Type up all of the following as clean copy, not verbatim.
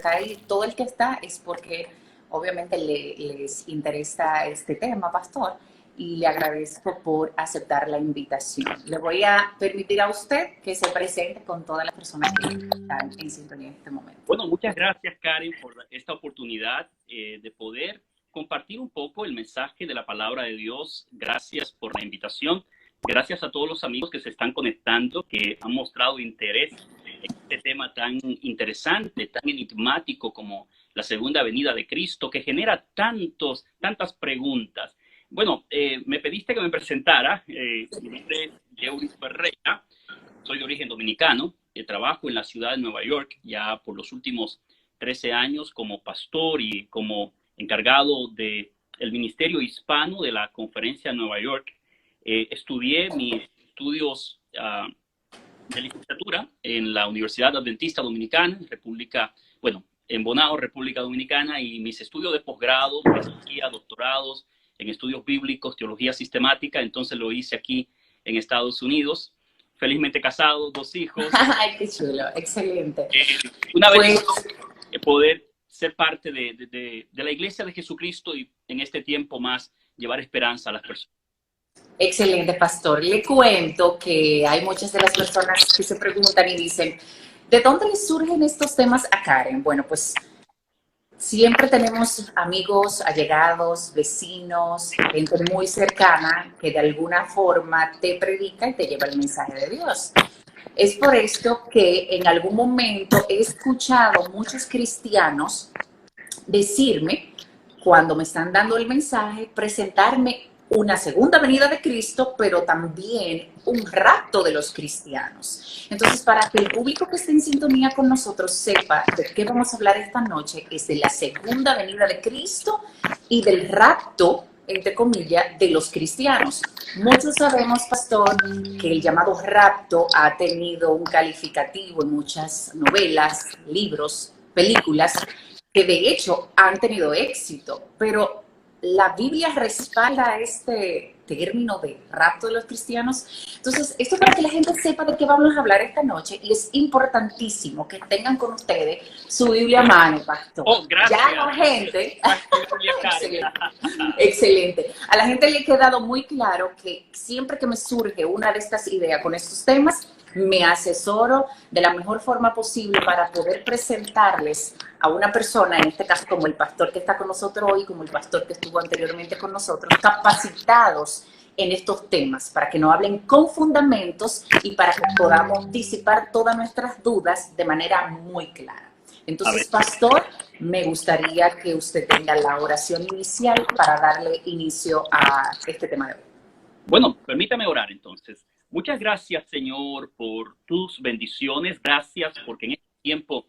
está ahí, todo el que está es porque obviamente les interesa este tema, pastor, y le agradezco por aceptar la invitación. Le voy a permitir a usted que se presente con todas las personas que están en sintonía en este momento. Bueno, muchas gracias, Karen, por esta oportunidad de poder compartir un poco el mensaje de la palabra de Dios. Gracias por la invitación. Gracias a todos los amigos que se están conectando, que han mostrado interés en este tema tan interesante, tan enigmático como la segunda venida de Cristo, que genera tantas preguntas. Bueno, me pediste que me presentara. Mi nombre es Yeuris Ferreira, soy de origen dominicano. Trabajo en la ciudad de Nueva York ya por los últimos 13 años como pastor y como encargado del ministerio hispano de la conferencia de Nueva York. Estudié mis estudios de licenciatura en la Universidad Adventista Dominicana, en Bonao, República Dominicana, y mis estudios de posgrado, maestría, doctorados en estudios bíblicos, teología sistemática, entonces lo hice aquí en Estados Unidos. Felizmente casado, 2 hijos. Ay, qué chulo, excelente. Una vez poder ser parte de la Iglesia de Jesucristo y en este tiempo más llevar esperanza a las personas. Excelente, pastor. Le cuento que hay muchas de las personas que se preguntan y dicen, ¿de dónde les surgen estos temas a Karen? Bueno, pues siempre tenemos amigos, allegados, vecinos, gente muy cercana que de alguna forma te predica y te lleva el mensaje de Dios. Es por esto que en algún momento he escuchado muchos cristianos decirme, cuando me están dando el mensaje, presentarme una segunda venida de Cristo, pero también un rapto de los cristianos. Entonces, para que el público que esté en sintonía con nosotros sepa de qué vamos a hablar esta noche, es de la segunda venida de Cristo y del rapto, entre comillas, de los cristianos. Muchos sabemos, pastor, que el llamado rapto ha tenido un calificativo en muchas novelas, libros, películas, que de hecho han tenido éxito, pero la Biblia respalda este término de rapto de los cristianos. Entonces, esto es para que la gente sepa de qué vamos a hablar esta noche, y es importantísimo que tengan con ustedes su Biblia a mano, pastor. Oh, gracias. Ya la gente... excelente, excelente. A la gente le ha quedado muy claro que siempre que me surge una de estas ideas con estos temas, me asesoro de la mejor forma posible para poder presentarles a una persona, en este caso como el pastor que está con nosotros hoy, como el pastor que estuvo anteriormente con nosotros, capacitados en estos temas, para que nos hablen con fundamentos y para que podamos disipar todas nuestras dudas de manera muy clara. Entonces, pastor, me gustaría que usted tenga la oración inicial para darle inicio a este tema de hoy. Bueno, permítame orar entonces. Muchas gracias, Señor, por tus bendiciones. Gracias porque en este tiempo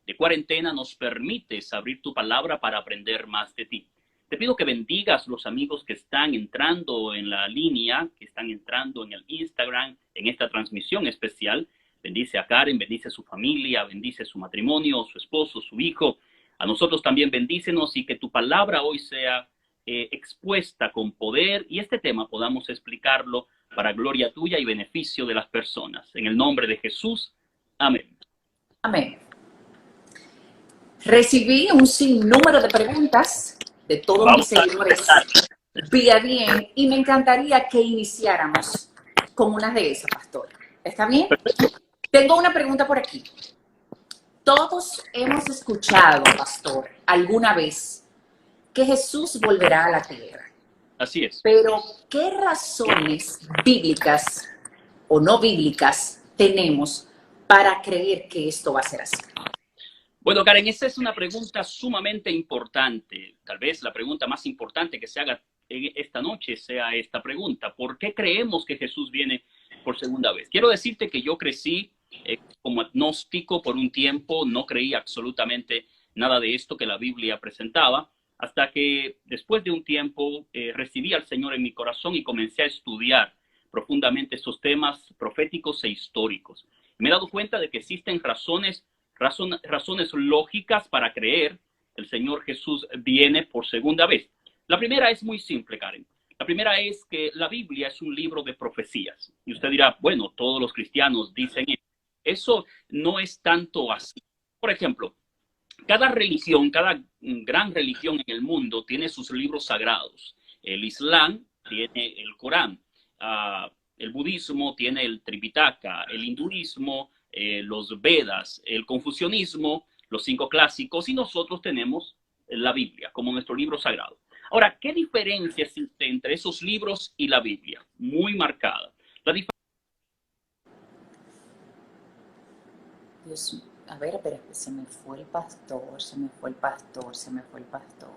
de cuarentena nos permites abrir tu palabra para aprender más de ti. Te pido que bendigas los amigos que están entrando en la línea, que están entrando en el Instagram, en esta transmisión especial. Bendice a Karen, bendice a su familia, bendice su matrimonio, su esposo, su hijo. A nosotros también bendícenos y que tu palabra hoy sea expuesta con poder y este tema podamos explicarlo para gloria tuya y beneficio de las personas. En el nombre de Jesús. Amén. Amén. Recibí un sinnúmero de preguntas de todos mis seguidores vía bien y me encantaría que iniciáramos con una de esas, pastor. ¿Está bien? Perfecto. Tengo una pregunta por aquí. Todos hemos escuchado, pastor, alguna vez que Jesús volverá a la tierra. Así es. Pero, ¿qué razones bíblicas o no bíblicas tenemos para creer que esto va a ser así? Bueno, Karen, esa es una pregunta sumamente importante. Tal vez la pregunta más importante que se haga esta noche sea esta pregunta. ¿Por qué creemos que Jesús viene por segunda vez? Quiero decirte que yo crecí como agnóstico por un tiempo. No creía absolutamente nada de esto que la Biblia presentaba, hasta que después de un tiempo recibí al Señor en mi corazón y comencé a estudiar profundamente estos temas proféticos e históricos. Me he dado cuenta de que existen razones lógicas para creer que el Señor Jesús viene por segunda vez. La primera es muy simple, Karen. La primera es que la Biblia es un libro de profecías. Y usted dirá, bueno, todos los cristianos dicen eso. Eso no es tanto así. Por ejemplo, Cada religión, cada gran religión en el mundo tiene sus libros sagrados. El Islam tiene el Corán, el budismo tiene el Tripitaka, el hinduismo, los Vedas, el confucianismo, los 5 clásicos, y nosotros tenemos la Biblia como nuestro libro sagrado. Ahora, ¿qué diferencia existe entre esos libros y la Biblia? Muy marcada. La Dios, a ver, pero se me fue el pastor, se me fue el pastor, se me fue el pastor.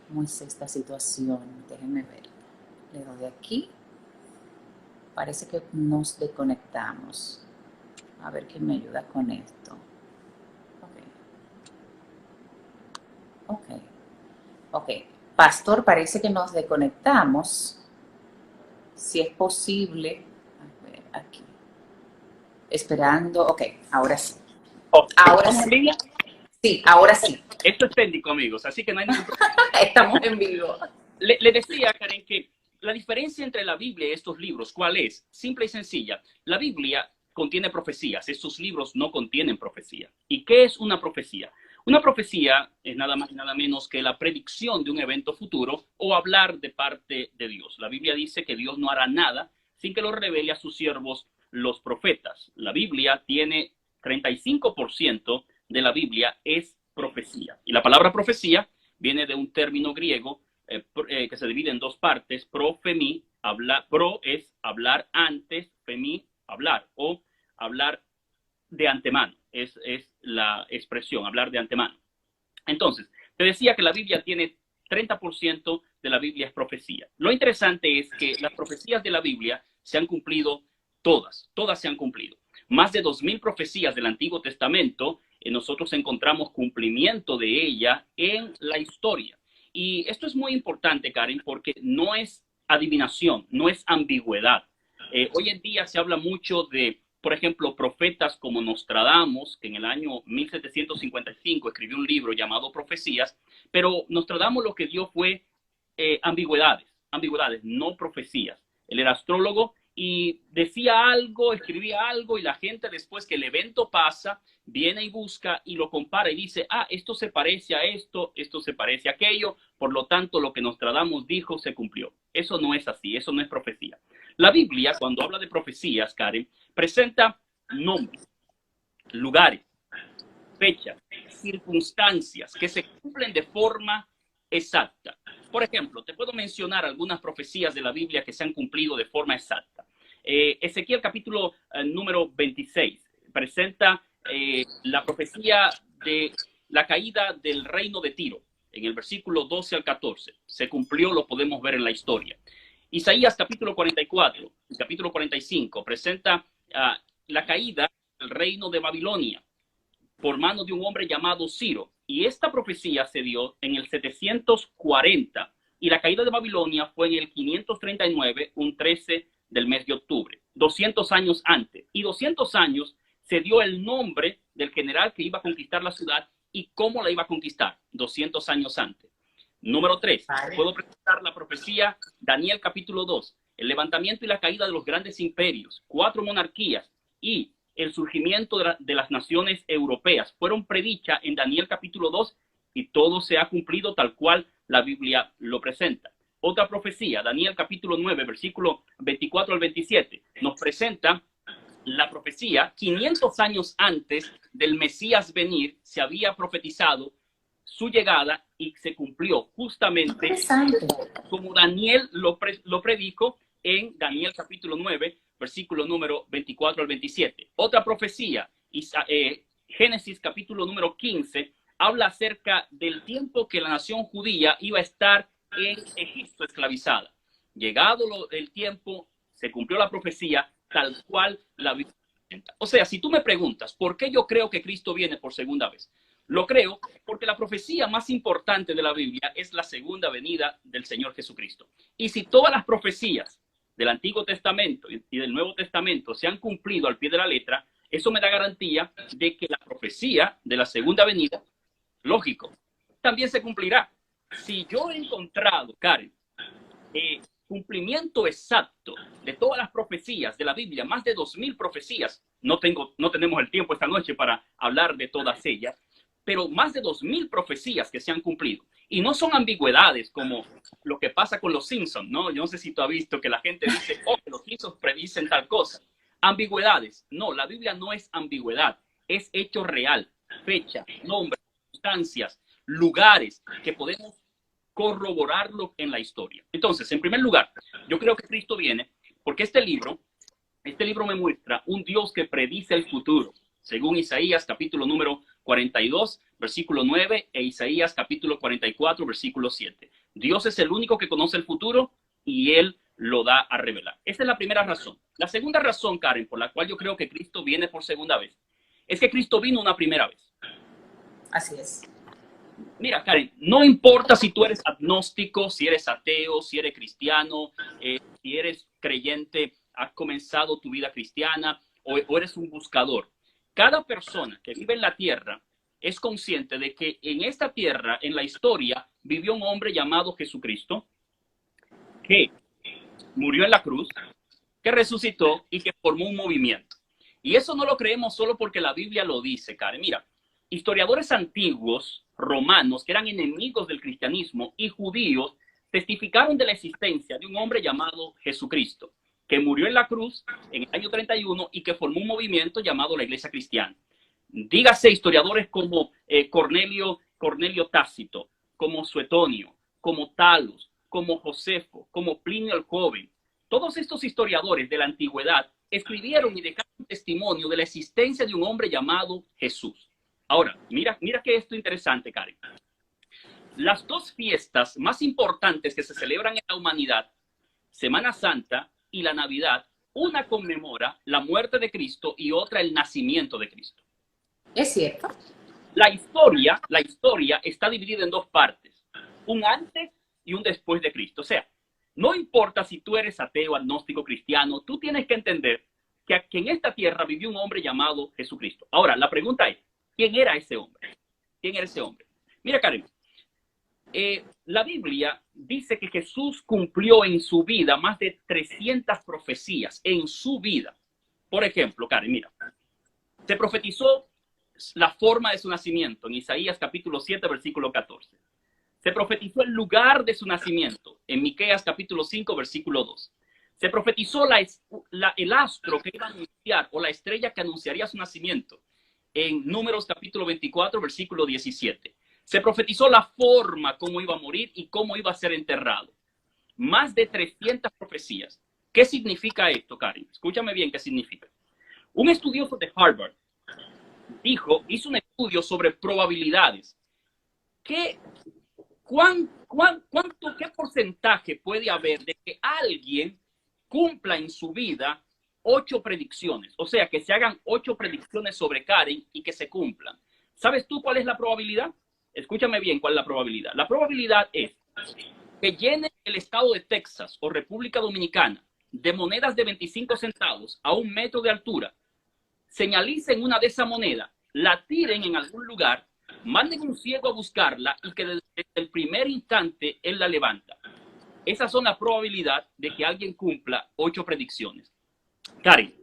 ¿Cómo es esta situación? Déjenme ver. Le doy aquí. Parece que nos desconectamos. A ver quién me ayuda con esto. Ok. Pastor, parece que nos desconectamos. Si es posible. A ver, aquí. Esperando. Ok, ahora sí. Ahora sí. Sí, ahora sí. Esto es técnico, amigos, así que no hay ningún problema. Estamos en vivo. Le decía, Karen, que la diferencia entre la Biblia y estos libros, ¿cuál es? Simple y sencilla. La Biblia contiene profecías, estos libros no contienen profecía. ¿Y qué es una profecía? Una profecía es nada más y nada menos que la predicción de un evento futuro o hablar de parte de Dios. La Biblia dice que Dios no hará nada sin que lo revele a sus siervos, los profetas. La Biblia tiene 35% de la Biblia es profecía. Y la palabra profecía viene de un término griego que se divide en 2 partes. Pro-femi, pro es hablar antes, femi, hablar, o hablar de antemano. Es la expresión, hablar de antemano. Entonces, te decía que la Biblia tiene 30% de la Biblia es profecía. Lo interesante es que las profecías de la Biblia se han cumplido todas se han cumplido. Más de 2000 profecías del Antiguo Testamento, nosotros encontramos cumplimiento de ella en la historia. Y esto es muy importante, Karen, porque no es adivinación, no es ambigüedad. Hoy en día se habla mucho de, por ejemplo, profetas como Nostradamus, que en el año 1755 escribió un libro llamado Profecías, pero Nostradamus lo que dio fue ambigüedades, no profecías. Él era astrólogo y decía algo, escribía algo, y la gente, después que el evento pasa, viene y busca y lo compara y dice, esto se parece a esto, esto se parece a aquello, por lo tanto lo que Nostradamus dijo se cumplió. Eso no es así, eso no es profecía. La Biblia, cuando habla de profecías, Karen, presenta nombres, lugares, fechas, circunstancias que se cumplen de forma exacta. Por ejemplo, te puedo mencionar algunas profecías de la Biblia que se han cumplido de forma exacta. Ezequiel capítulo número 26 presenta la profecía de la caída del reino de Tiro. En el versículo 12 al 14. Se cumplió, lo podemos ver en la historia. Isaías capítulo 44 y capítulo 45 presenta la caída del reino de Babilonia por mano de un hombre llamado Ciro. Y esta profecía se dio en el 740 y la caída de Babilonia fue en el 539, un 13 del mes de octubre, 200 años antes. Y 200 años se dio el nombre del general que iba a conquistar la ciudad y cómo la iba a conquistar, 200 años antes. Número 3, puedo presentar la profecía Daniel capítulo 2, el levantamiento y la caída de los grandes imperios, 4 monarquías y el surgimiento de las naciones europeas. Fueron predichas en Daniel capítulo 2 y todo se ha cumplido tal cual la Biblia lo presenta. Otra profecía, Daniel capítulo 9, versículo 24 al 27, nos presenta la profecía 500 años antes del Mesías venir, se había profetizado su llegada y se cumplió justamente como Daniel lo predicó en Daniel capítulo 9, versículo número 24 al 27. Otra profecía, Génesis capítulo número 15, habla acerca del tiempo que la nación judía iba a estar en Egipto esclavizada. Llegado el tiempo, se cumplió la profecía tal cual la Biblia presenta. O sea, si tú me preguntas, ¿por qué yo creo que Cristo viene por segunda vez? Lo creo porque la profecía más importante de la Biblia es la segunda venida del Señor Jesucristo. Y si todas las profecías del Antiguo Testamento y del Nuevo Testamento se han cumplido al pie de la letra, eso me da garantía de que la profecía de la segunda venida, lógico, también se cumplirá. Si yo he encontrado, Karen, cumplimiento exacto de todas las profecías de la Biblia, más de 2000 profecías. No tenemos el tiempo esta noche para hablar de todas ellas, pero más de 2000 profecías que se han cumplido. Y no son ambigüedades como lo que pasa con los Simpsons, ¿no? Yo no sé si tú has visto que la gente dice, oh, que los Simpsons predicen tal cosa. Ambigüedades. No, la Biblia no es ambigüedad, es hecho real, fecha, nombre, circunstancias, lugares que podemos corroborarlo en la historia. Entonces, en primer lugar, yo creo que Cristo viene porque este libro me muestra un Dios que predice el futuro, según Isaías capítulo número 42, versículo 9, e Isaías capítulo 44, versículo 7. Dios es el único que conoce el futuro y Él lo da a revelar. Esa es la primera razón. La segunda razón, Karen, por la cual yo creo que Cristo viene por segunda vez, es que Cristo vino una primera vez. Así es. Mira, Karen, no importa si tú eres agnóstico, si eres ateo, si eres cristiano, si eres creyente, has comenzado tu vida cristiana o eres un buscador. Cada persona que vive en la tierra es consciente de que en esta tierra, en la historia, vivió un hombre llamado Jesucristo, que murió en la cruz, que resucitó y que formó un movimiento. Y eso no lo creemos solo porque la Biblia lo dice, Karen. Mira, historiadores antiguos, romanos, que eran enemigos del cristianismo, y judíos, testificaron de la existencia de un hombre llamado Jesucristo, que murió en la cruz en el año 31 y que formó un movimiento llamado la Iglesia Cristiana. Dígase historiadores como Cornelio Tácito, como Suetonio, como Talos, como Josefo, como Plinio el Joven. Todos estos historiadores de la antigüedad escribieron y dejaron testimonio de la existencia de un hombre llamado Jesús. Ahora, mira que esto es interesante, Karen. Las dos fiestas más importantes que se celebran en la humanidad, Semana Santa y la Navidad, una conmemora la muerte de Cristo y otra el nacimiento de Cristo. Es cierto. La historia está dividida en dos partes, un antes y un después de Cristo. O sea, no importa si tú eres ateo, agnóstico, cristiano, tú tienes que entender que en esta tierra vivió un hombre llamado Jesucristo. Ahora, la pregunta es, ¿quién era ese hombre? ¿Quién era ese hombre? Mira, Karen, la Biblia dice que Jesús cumplió en su vida más de 300 profecías en su vida. Por ejemplo, Karen, mira, se profetizó la forma de su nacimiento en Isaías capítulo 7, versículo 14. Se profetizó el lugar de su nacimiento en Miqueas capítulo 5, versículo 2. Se profetizó el astro que iba a anunciar, o la estrella que anunciaría su nacimiento, en Números capítulo 24, versículo 17. Se profetizó la forma, cómo iba a morir y cómo iba a ser enterrado. Más de 300 profecías. ¿Qué significa esto, Karen? Escúchame bien qué significa. Un estudioso de Harvard hizo un estudio sobre probabilidades. ¿Qué porcentaje puede haber de que alguien cumpla en su vida 8 predicciones? O sea, que se hagan 8 predicciones sobre Karen y que se cumplan. ¿Sabes tú cuál es la probabilidad? Escúchame bien cuál es la probabilidad. La probabilidad es que llene el estado de Texas o República Dominicana de monedas de 25 centavos a 1 metro de altura, señalicen una de esas monedas, la tiren en algún lugar, manden un ciego a buscarla y que desde el primer instante él la levanta. Esas son la probabilidad de que alguien cumpla 8 predicciones. Karen,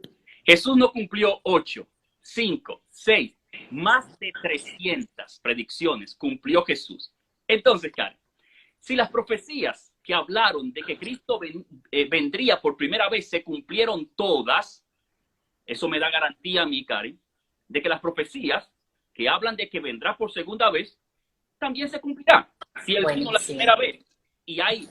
Jesús no cumplió 8, 5, 6, más de 300 predicciones cumplió Jesús. Entonces, Karen, si las profecías que hablaron de que Cristo vendría por primera vez se cumplieron todas, eso me da garantía a mí, Karen, de que las profecías que hablan de que vendrá por segunda vez también se cumplirán. Si él vino la primera vez y hay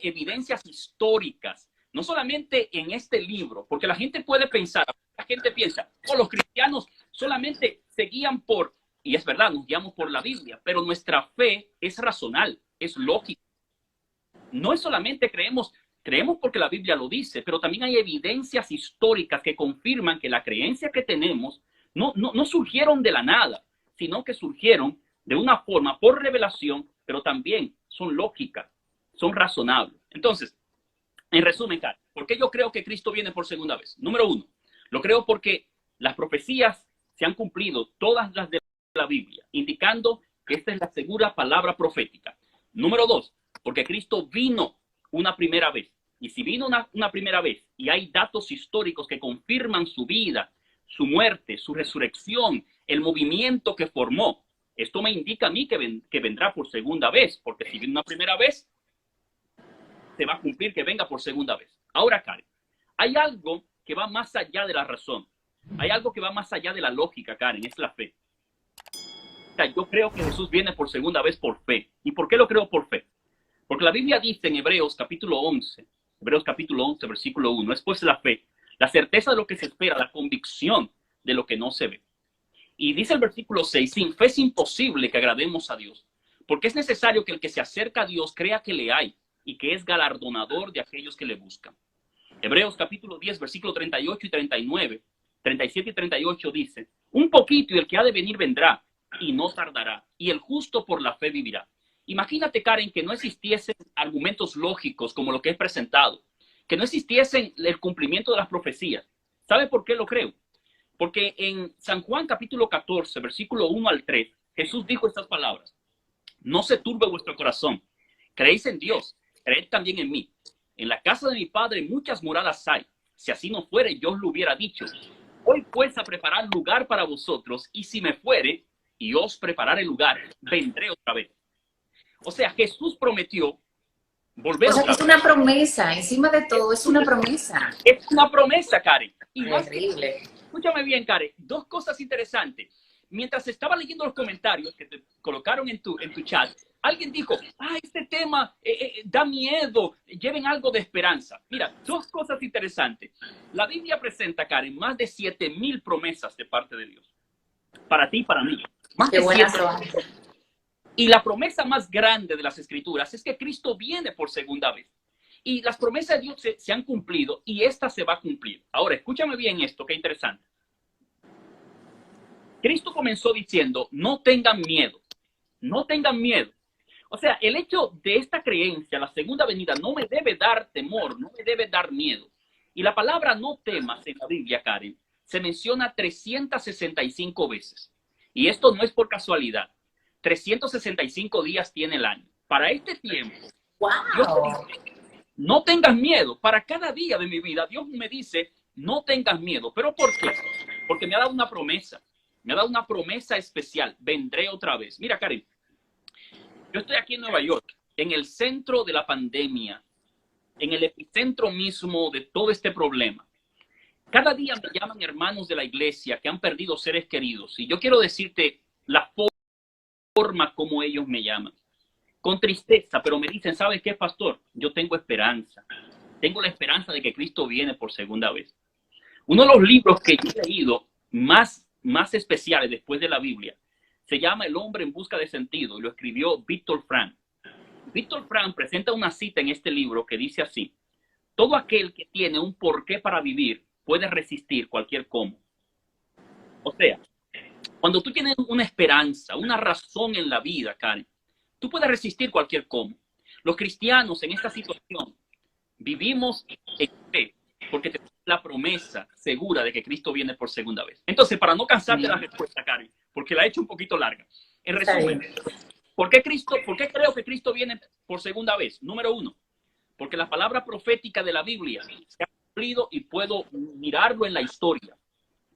evidencias históricas, no solamente en este libro, porque la gente puede pensar, la gente piensa, oh, los cristianos solamente se guían por, y es verdad, nos guiamos por la Biblia, pero nuestra fe es racional, es lógica. No es solamente creemos porque la Biblia lo dice, pero también hay evidencias históricas que confirman que la creencia que tenemos no surgieron de la nada, sino que surgieron de una forma por revelación, pero también son lógicas, son razonables. Entonces, en resumen, Karen, ¿por qué yo creo que Cristo viene por segunda vez? Número 1, lo creo porque las profecías se han cumplido, todas las de la Biblia, indicando que esta es la segura palabra profética. Número 2, porque Cristo vino una primera vez. Y si vino una primera vez y hay datos históricos que confirman su vida, su muerte, su resurrección, el movimiento que formó, esto me indica a mí que vendrá por segunda vez, porque si vino una primera vez, se va a cumplir que venga por segunda vez. Ahora, Karen, hay algo que va más allá de la razón. Hay algo que va más allá de la lógica, Karen, es la fe. O sea, yo creo que Jesús viene por segunda vez por fe. ¿Y por qué lo creo por fe? Porque la Biblia dice en Hebreos capítulo 11, versículo 1, es pues la fe, la certeza de lo que se espera, la convicción de lo que no se ve. Y dice el versículo 6, sin fe es imposible que agrademos a Dios, porque es necesario que el que se acerca a Dios crea que le hay y que es galardonador de aquellos que le buscan. Hebreos capítulo 10, versículo 38 y 39, 37 y 38 dice, un poquito y el que ha de venir vendrá y no tardará, y el justo por la fe vivirá. Imagínate, Karen, que no existiesen argumentos lógicos como lo que he presentado, que no existiesen el cumplimiento de las profecías. ¿Sabe por qué lo creo? Porque en San Juan capítulo 14, versículo 1 al 3, Jesús dijo estas palabras, no se turbe vuestro corazón, creéis en Dios, creed también en mí. En la casa de mi Padre muchas moradas hay, si así no fuere yo os lo hubiera dicho. Voy pues a preparar lugar para vosotros, y si me fuere y os prepararé lugar, vendré otra vez. O sea, Jesús prometió volver O sea, otra es vez. una promesa, encima de todo, es una promesa. Es una promesa, Karen. Y más que, Terrible. escúchame bien, Karen, dos cosas interesantes. Mientras estaba leyendo los comentarios que te colocaron en tu chat, alguien dijo, este tema da miedo, lleven algo de esperanza. Mira, dos cosas interesantes. La Biblia presenta, Karen, más de 7,000 promesas de parte de Dios. Para ti y para mí. Más Qué de buenas 7,000. son. Y la promesa más grande de las Escrituras es que Cristo viene por segunda vez. Y las promesas de Dios se han cumplido y esta se va a cumplir. Ahora, escúchame bien esto, qué interesante. Cristo comenzó diciendo, no tengan miedo, no tengan miedo. O sea, el hecho de esta creencia, la segunda venida, no me debe dar temor, no me debe dar miedo. Y la palabra no temas en la Biblia, Karen, se menciona 365 veces. Y esto no es por casualidad. 365 días tiene el año. Para este tiempo, Dios me ¡Wow! dice, no tengas miedo. Para cada día de mi vida, Dios me dice, no tengas miedo. ¿Pero por qué? Porque me ha dado una promesa. Me ha dado una promesa especial. Vendré otra vez. Mira, Karen, yo estoy aquí en Nueva York, en el centro de la pandemia, en el epicentro mismo de todo este problema. Cada día me llaman hermanos de la iglesia que han perdido seres queridos. Y yo quiero decirte la forma como ellos me llaman. Con tristeza, pero me dicen, ¿sabes qué, pastor? Yo tengo esperanza. Tengo la esperanza de que Cristo viene por segunda vez. Uno de los libros que yo he leído más especiales después de la Biblia se llama El hombre en busca de sentido y lo escribió Víctor Frank. Víctor Frank presenta una cita en este libro que dice así: todo aquel que tiene un porqué para vivir puede resistir cualquier cómo. O sea, cuando tú tienes una esperanza, una razón en la vida, Karen, tú puedes resistir cualquier cómo. Los cristianos en esta situación vivimos en fe porque tenemos la promesa segura de que Cristo viene por segunda vez. Entonces, para no cansarte la respuesta, Karen, porque la he hecho un poquito larga. En resumen, ¿por qué creo que Cristo viene por segunda vez? Número uno, porque la palabra profética de la Biblia se ha cumplido y puedo mirarlo en la historia.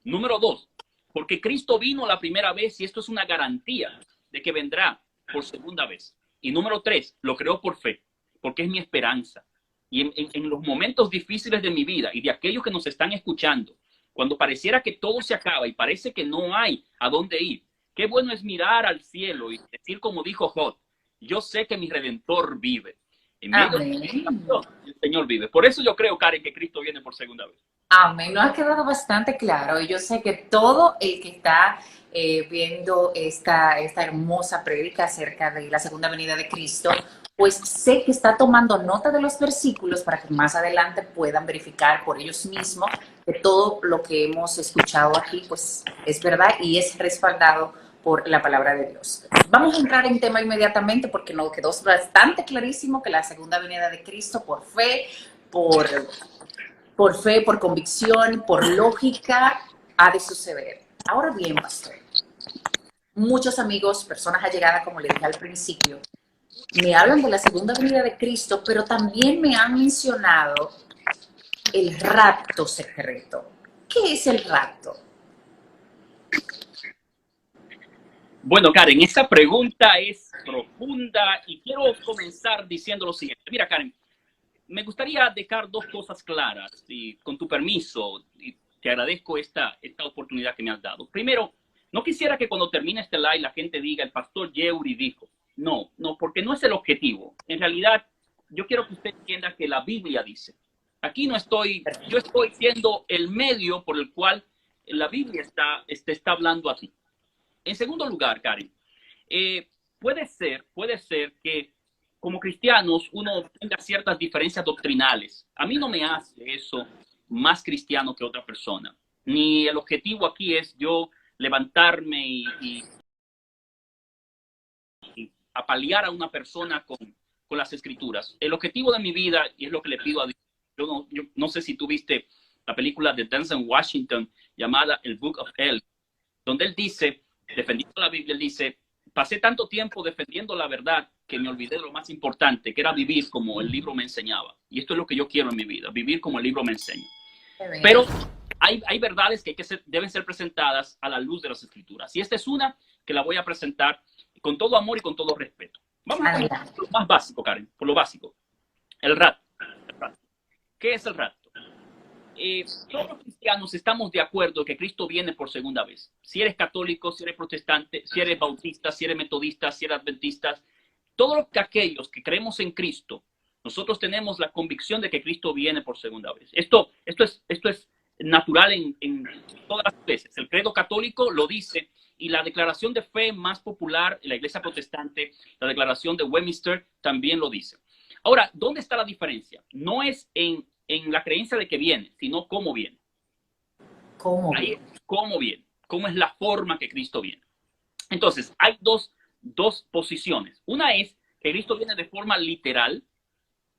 Número dos, porque Cristo vino la primera vez y esto es una garantía de que vendrá por segunda vez. Y número tres, lo creo por fe, porque es mi esperanza. Y en los momentos difíciles de mi vida y de aquellos que nos están escuchando, cuando pareciera que todo se acaba y parece que no hay a dónde ir, qué bueno es mirar al cielo y decir como dijo Job, yo sé que mi Redentor vive. En medio de la situación, el Señor vive. Por eso yo creo, Karen, que Cristo viene por segunda vez. Amén, nos ha quedado bastante claro y yo sé que todo el que está viendo esta hermosa prédica acerca de la segunda venida de Cristo, pues sé que está tomando nota de los versículos para que más adelante puedan verificar por ellos mismos que todo lo que hemos escuchado aquí pues es verdad y es respaldado por la palabra de Dios. Vamos a entrar en tema inmediatamente porque nos quedó bastante clarísimo que la segunda venida de Cristo por fe, por convicción, por lógica, ha de suceder. Ahora bien, pastor, muchos amigos, personas allegadas, como le dije al principio, me hablan de la segunda venida de Cristo, pero también me han mencionado el rapto secreto. ¿Qué es el rapto? Bueno, Karen, esa pregunta es profunda y quiero comenzar diciendo lo siguiente. Mira, Karen, me gustaría dejar dos cosas claras y con tu permiso, y te agradezco esta oportunidad que me has dado. Primero, no quisiera que cuando termine este live la gente diga el pastor Yeuri dijo. No, no, porque no es el objetivo. En realidad, yo quiero que usted entienda que la Biblia dice. Aquí no estoy, yo estoy siendo el medio por el cual la Biblia está hablando a ti. En segundo lugar, Karen, puede ser que como cristianos uno tenga ciertas diferencias doctrinales. A mí no me hace eso más cristiano que otra persona. Ni el objetivo aquí es yo levantarme y apalear a una persona con las escrituras. El objetivo de mi vida, y es lo que le pido a Dios, yo no sé si tú viste la película de Denzel Washington llamada El Book of Eli, donde él dice, defendiendo la Biblia, él dice, pasé tanto tiempo defendiendo la verdad que me olvidé de lo más importante, que era vivir como el libro me enseñaba. Y esto es lo que yo quiero en mi vida, vivir como el libro me enseña. Pero hay verdades que deben ser presentadas a la luz de las escrituras. Y esta es una que la voy a presentar con todo amor y con todo respeto. Vamos a comenzar por lo más básico, Karen, por lo básico. El rapto. ¿Qué es el rapto? Todos los cristianos estamos de acuerdo que Cristo viene por segunda vez. Si eres católico, si eres protestante, si eres bautista, si eres metodista, si eres adventista, todos aquellos que creemos en Cristo, nosotros tenemos la convicción de que Cristo viene por segunda vez. Esto es natural en todas las iglesias. El credo católico lo dice y la declaración de fe más popular en la iglesia protestante, la declaración de Westminster, también lo dice. Ahora, ¿dónde está la diferencia? No es en la creencia de que viene, sino cómo viene. ¿Cómo viene? ¿Cómo viene? ¿Cómo es la forma que Cristo viene? Entonces, hay dos posiciones. Una es que Cristo viene de forma literal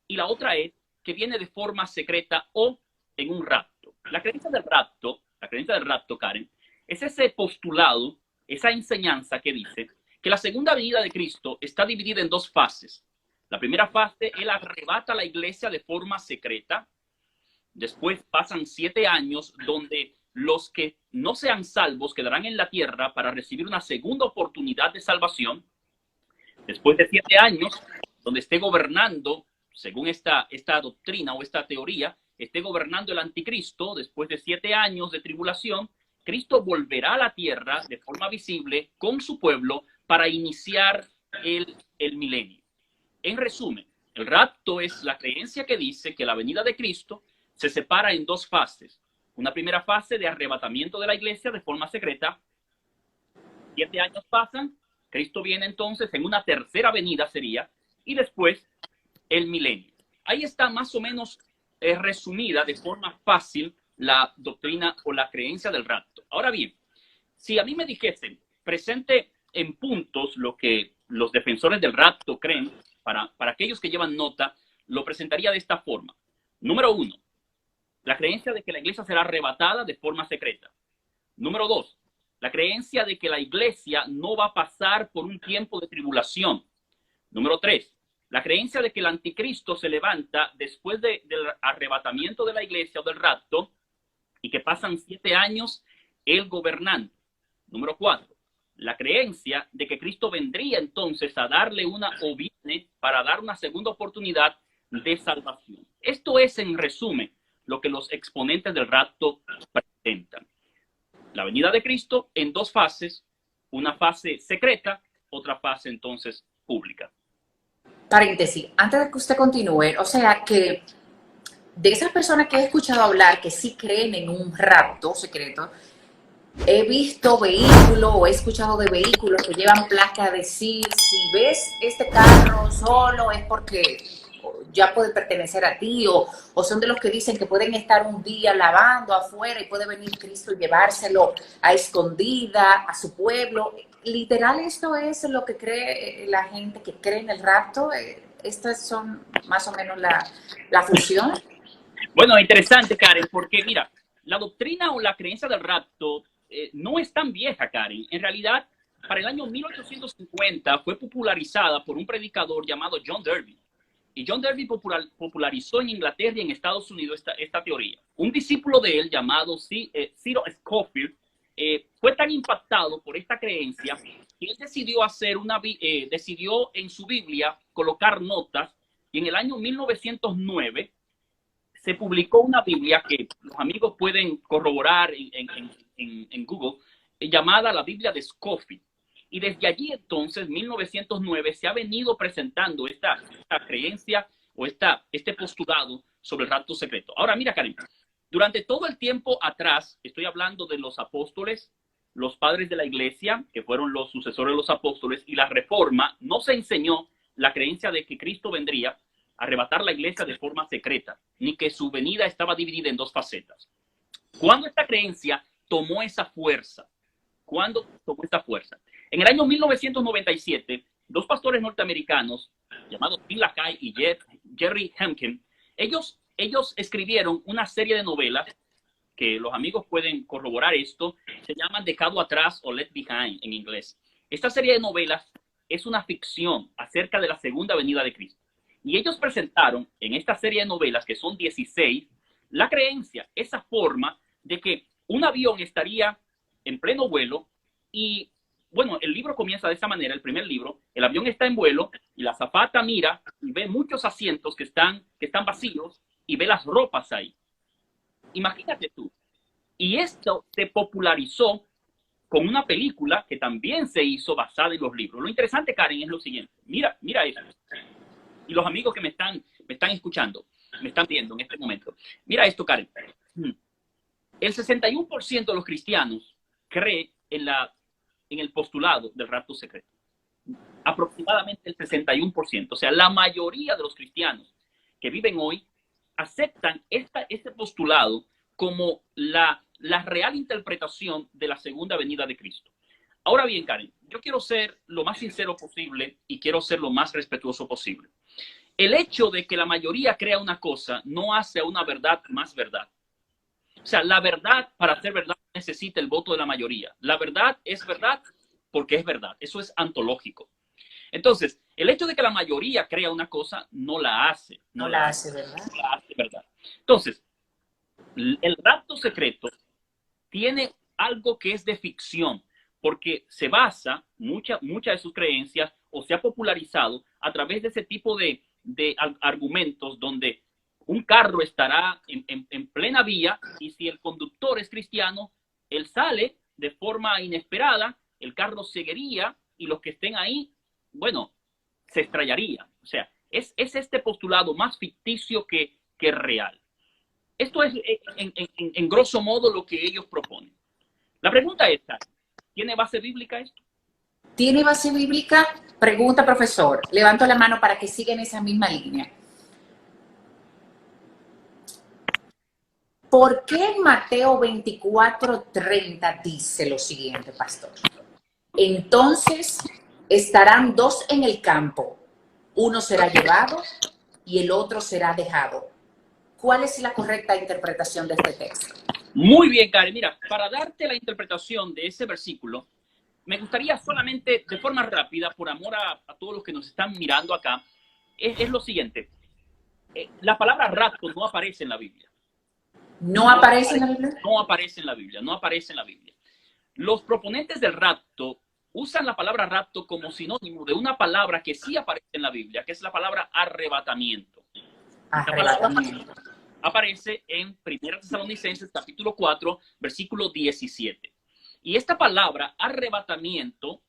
y la otra es que viene de forma secreta o en un rapto. La creencia del rapto, Karen, es ese postulado, esa enseñanza que dice que la segunda venida de Cristo está dividida en dos fases. La primera fase, Él arrebata a la iglesia de forma secreta. Después pasan 7 años donde los que no sean salvos quedarán en la tierra para recibir una segunda oportunidad de salvación. Después de 7 años, donde esté gobernando, según esta doctrina o esta teoría, esté gobernando el anticristo, después de 7 años de tribulación, Cristo volverá a la tierra de forma visible con su pueblo para iniciar el milenio. En resumen, el rapto es la creencia que dice que la venida de Cristo se separa en dos fases. Una primera fase de arrebatamiento de la iglesia de forma secreta. 7 años pasan, Cristo viene entonces en una tercera venida sería, y después el milenio. Ahí está más o menos resumida de forma fácil la doctrina o la creencia del rapto. Ahora bien, si a mí me dijesen, presente en puntos lo que los defensores del rapto creen, para aquellos que llevan nota, lo presentaría de esta forma. Número 1, la creencia de que la iglesia será arrebatada de forma secreta. Número 2, la creencia de que la iglesia no va a pasar por un tiempo de tribulación. Número 3, la creencia de que el anticristo se levanta después del arrebatamiento de la iglesia o del rapto y que pasan 7 años él gobernando. Número 4, la creencia de que Cristo vendría entonces a darle o viene para dar una segunda oportunidad de salvación. Esto es, en resumen, lo que los exponentes del rapto presentan. La venida de Cristo en dos fases, una fase secreta, otra fase entonces pública. Paréntesis, antes de que usted continúe, o sea que de esas personas que he escuchado hablar que sí creen en un rapto secreto, he visto vehículos o he escuchado de vehículos que llevan placa a decir, si ves este carro solo es porque ya puede pertenecer a ti, o son de los que dicen que pueden estar un día lavando afuera y puede venir Cristo y llevárselo a escondida a su pueblo. Literal, esto es lo que cree la gente que cree en el rapto. Estas son más o menos la fusión. Bueno, interesante, Karen, porque mira, la doctrina o la creencia del rapto no es tan vieja, Karen. En realidad, para el año 1850 fue popularizada por un predicador llamado John Derby. Y John Derby popularizó en Inglaterra y en Estados Unidos esta teoría. Un discípulo de él llamado Cyril Scofield fue tan impactado por esta creencia que él decidió en su Biblia colocar notas, y en el año 1909 se publicó una Biblia que los amigos pueden corroborar en Google, llamada la Biblia de Scofield. Y desde allí entonces, 1909, se ha venido presentando esta creencia o este postulado sobre el rapto secreto. Ahora mira, Karen, durante todo el tiempo atrás, estoy hablando de los apóstoles, los padres de la iglesia, que fueron los sucesores de los apóstoles, y la reforma, no se enseñó la creencia de que Cristo vendría a arrebatar la iglesia de forma secreta, ni que su venida estaba dividida en dos facetas. ¿Cuándo esta creencia tomó esa fuerza? ¿Cuándo tomó esta fuerza? En el año 1997, dos pastores norteamericanos, llamados Bill Lacaille y Jerry Hemken, ellos escribieron una serie de novelas que los amigos pueden corroborar esto, se llaman Dejado Atrás o Left Behind en inglés. Esta serie de novelas es una ficción acerca de la segunda venida de Cristo. Y ellos presentaron en esta serie de novelas, que son 16, la creencia, esa forma de que un avión estaría en pleno vuelo y, bueno, el libro comienza de esa manera, el primer libro, el avión está en vuelo y la azafata mira y ve muchos asientos que están vacíos y ve las ropas ahí. Imagínate tú. Y esto se popularizó con una película que también se hizo basada en los libros. Lo interesante, Karen, es lo siguiente. Mira esto. Y los amigos que me están escuchando, me están viendo en este momento. Mira esto, Karen. El 61% de los cristianos cree en el postulado del rapto secreto. Aproximadamente el 61%. O sea, la mayoría de los cristianos que viven hoy aceptan este postulado como la real interpretación de la segunda venida de Cristo. Ahora bien, Karen, yo quiero ser lo más sincero posible y quiero ser lo más respetuoso posible. El hecho de que la mayoría crea una cosa no hace a una verdad más verdad. O sea, la verdad, para ser verdad, necesita el voto de la mayoría. La verdad es verdad porque es verdad. Eso es ontológico. Entonces, el hecho de que la mayoría crea una cosa no la hace. No la hace, ¿verdad? No la hace verdad. Entonces, el rapto secreto tiene algo que es de ficción, porque se basa, mucha de sus creencias, o se ha popularizado a través de ese tipo de argumentos donde un carro estará en plena vía y si el conductor es cristiano, él sale de forma inesperada, el carro seguiría y los que estén ahí, bueno, se estrellaría. O sea, es este postulado más ficticio que real. Esto es en grosso modo lo que ellos proponen. La pregunta es, ¿tiene base bíblica esto? ¿Tiene base bíblica? Pregunta, profesor. Levanto la mano para que siga en esa misma línea. ¿Por qué Mateo 24:30 dice lo siguiente, pastor? Entonces estarán dos en el campo, uno será llevado y el otro será dejado. ¿Cuál es la correcta interpretación de este texto? Muy bien, Karen. Mira, para darte la interpretación de ese versículo, me gustaría solamente, de forma rápida, por amor a todos los que nos están mirando acá, es lo siguiente. La palabra rapto no aparece en la Biblia. ¿No aparece en la Biblia? No aparece en la Biblia, no aparece en la Biblia. Los proponentes del rapto usan la palabra rapto como sinónimo de una palabra que sí aparece en la Biblia, que es la palabra arrebatamiento. Arrebatamiento. Aparece en 1 Tesalonicenses capítulo 4, versículo 17. Y esta palabra arrebatamiento,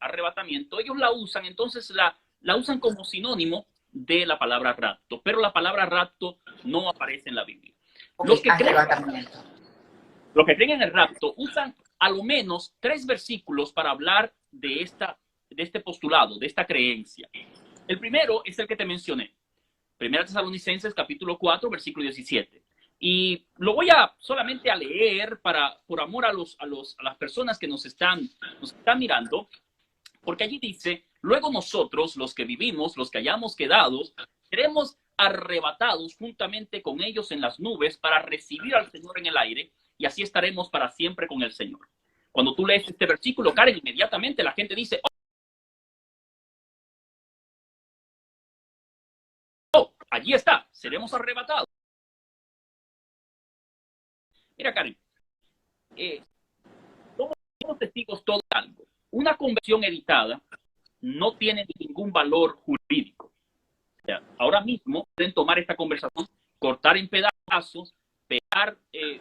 ellos la usan, entonces la usan como sinónimo de la palabra rapto, pero la palabra rapto no aparece en la Biblia. Okay, los que creen en el rapto usan a lo menos 3 versículos para hablar de este postulado, de esta creencia. El primero es el que te mencioné, 1 Tesalonicenses capítulo 4, versículo 17. Y lo voy solamente a leer por amor a las personas que nos están mirando, porque allí dice: luego nosotros, los que vivimos, los que hayamos quedado, seremos arrebatados juntamente con ellos en las nubes para recibir al Señor en el aire, y así estaremos para siempre con el Señor. Cuando tú lees este versículo, Karen, inmediatamente la gente dice, oh, allí está, seremos arrebatados. Mira, Karen, somos testigos todos de algo. Una conversión editada no tiene ningún valor jurídico. O sea, ahora mismo pueden tomar esta conversación, cortar en pedazos, pegar, de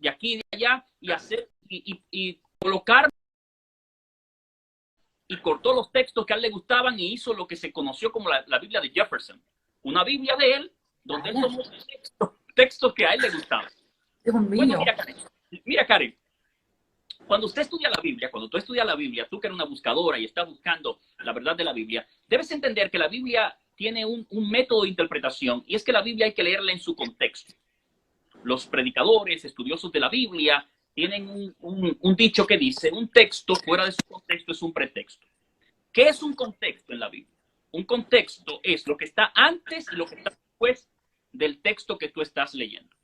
aquí y de allá y hacer y colocar, y cortó los textos que a él le gustaban y hizo lo que se conoció como la Biblia de Jefferson. Una Biblia de él donde él tomó textos que a él le gustaban. Dios mío. Bueno, mira, Karen, cuando usted estudia la Biblia, cuando tú estudias la Biblia, tú que eres una buscadora y estás buscando la verdad de la Biblia, debes entender que la Biblia tiene un método de interpretación, y es que la Biblia hay que leerla en su contexto. Los predicadores, estudiosos de la Biblia, tienen un dicho que dice, un texto fuera de su contexto es un pretexto. ¿Qué es un contexto en la Biblia? Un contexto es lo que está antes y lo que está después del texto que tú estás leyendo.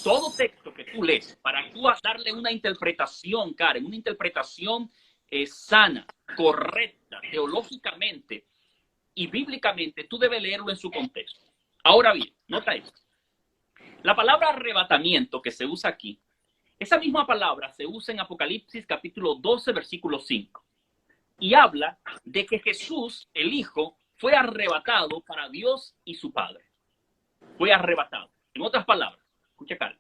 Todo texto que tú lees, para tú darle una interpretación, Karen, una interpretación sana, correcta, teológicamente y bíblicamente, tú debes leerlo en su contexto. Ahora bien, nota esto. La palabra arrebatamiento que se usa aquí, esa misma palabra se usa en Apocalipsis capítulo 12, versículo 5. Y habla de que Jesús, el Hijo, fue arrebatado para Dios y su Padre. Fue arrebatado. En otras palabras, escucha, Karen,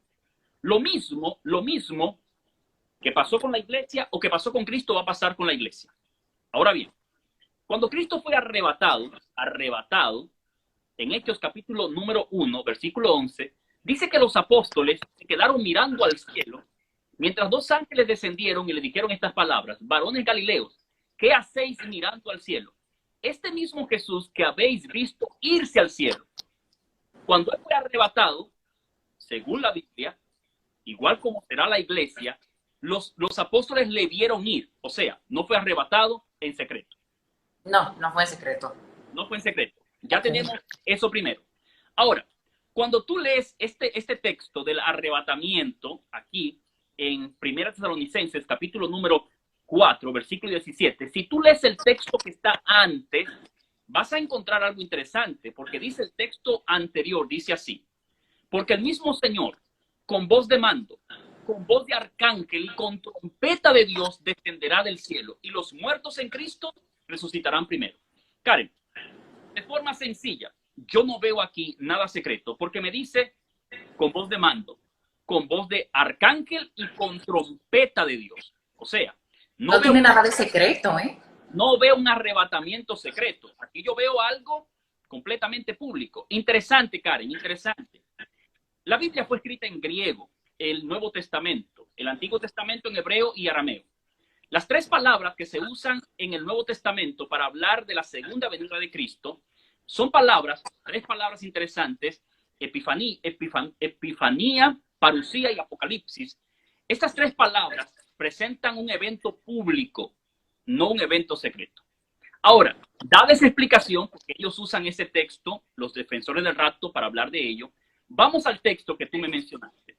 lo mismo que pasó con la iglesia o que pasó con Cristo va a pasar con la iglesia. Ahora bien, cuando Cristo fue arrebatado, en Hechos capítulo número 1, versículo 11, dice que los apóstoles se quedaron mirando al cielo mientras dos ángeles descendieron y le dijeron estas palabras: varones galileos, ¿qué hacéis mirando al cielo? Este mismo Jesús que habéis visto irse al cielo, cuando él fue arrebatado, según la Biblia, igual como será la iglesia, los apóstoles le vieron ir. O sea, no fue arrebatado en secreto. No, no fue en secreto. No fue en secreto. Ya tenemos eso primero. Ahora, cuando tú lees este texto del arrebatamiento aquí en 1 Tesalonicenses, capítulo número 4, versículo 17, si tú lees el texto que está antes, vas a encontrar algo interesante, porque dice el texto anterior, dice así: porque el mismo Señor, con voz de mando, con voz de arcángel y con trompeta de Dios, descenderá del cielo, y los muertos en Cristo resucitarán primero. Karen, de forma sencilla, yo no veo aquí nada secreto, porque me dice con voz de mando, con voz de arcángel y con trompeta de Dios. O sea, no tiene nada de secreto, ¿eh? No veo un arrebatamiento secreto. Aquí yo veo algo completamente público. Interesante, Karen, interesante. La Biblia fue escrita en griego, el Nuevo Testamento, el Antiguo Testamento en hebreo y arameo. Las tres palabras que se usan en el Nuevo Testamento para hablar de la segunda venida de Cristo son tres palabras interesantes: epifanía, parusía y apocalipsis. Estas tres palabras presentan un evento público, no un evento secreto. Ahora, dada esa explicación, porque ellos usan ese texto, los defensores del rapto, para hablar de ello, vamos al texto que tú me mencionaste,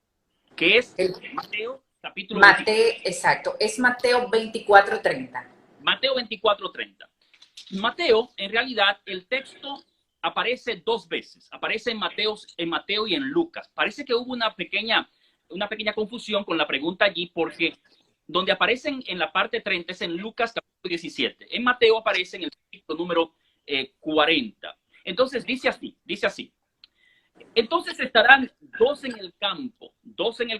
que es Mateo capítulo 24. Exacto, es Mateo 24:30. Mateo 24:30. Mateo, en realidad, el texto aparece dos veces. Aparece en Mateo y en Lucas. Parece que hubo una pequeña confusión con la pregunta allí, porque donde aparecen en la parte 30 es en Lucas capítulo 17. En Mateo aparece en el versículo número 40. Entonces dice así. Entonces estarán dos en el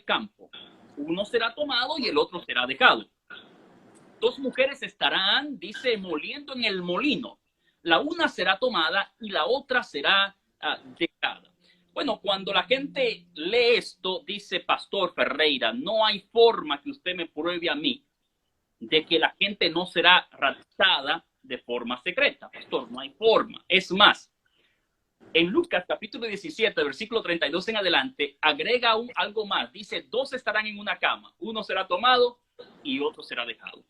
campo. Uno será tomado y el otro será dejado. Dos mujeres estarán, dice, moliendo en el molino. La una será tomada y la otra será dejada. Bueno, cuando la gente lee esto, dice Pastor Ferreira, no hay forma que usted me pruebe a mí de que la gente no será raptada de forma secreta. Pastor, no hay forma. Es más, en Lucas capítulo 17, versículo 32 en adelante, agrega algo más. Dice, dos estarán en una cama. Uno será tomado y otro será dejado.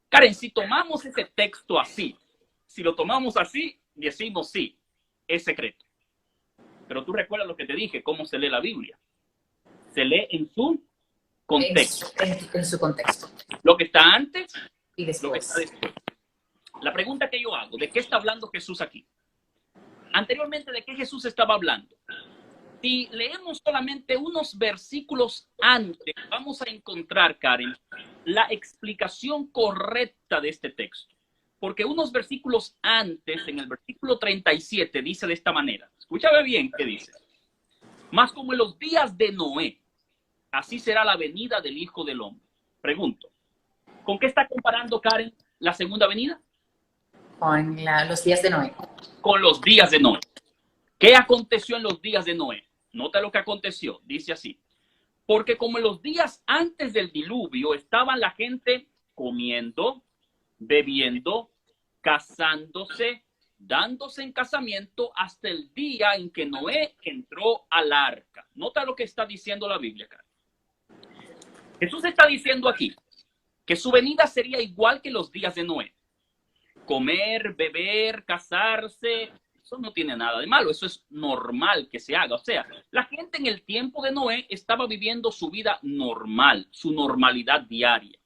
Karen, si tomamos ese texto así, si lo tomamos así, decimos sí, es secreto. Pero tú recuerdas lo que te dije, cómo se lee la Biblia. Se lee en su contexto. En su contexto. Lo que está antes Y lo que está después. después. La pregunta que yo hago, ¿de qué está hablando Jesús aquí? Anteriormente, ¿de qué Jesús estaba hablando? Si leemos solamente unos versículos antes, vamos a encontrar, Karen, la explicación correcta de este texto. Porque unos versículos antes, en el versículo 37, dice de esta manera. Escúchame bien qué dice. Más como en los días de Noé, así será la venida del Hijo del Hombre. Pregunto, ¿con qué está comparando, Karen, la segunda venida? Con los días de Noé. Con los días de Noé. ¿Qué aconteció en los días de Noé? Nota lo que aconteció. Dice así. Porque como en los días antes del diluvio estaban la gente comiendo, bebiendo, casándose, dándose en casamiento hasta el día en que Noé entró al arca. Nota lo que está diciendo la Biblia, Karen. Jesús está diciendo aquí que su venida sería igual que los días de Noé. Comer, beber, casarse, eso no tiene nada de malo, eso es normal que se haga. O sea, la gente en el tiempo de Noé estaba viviendo su vida normal, su normalidad diaria.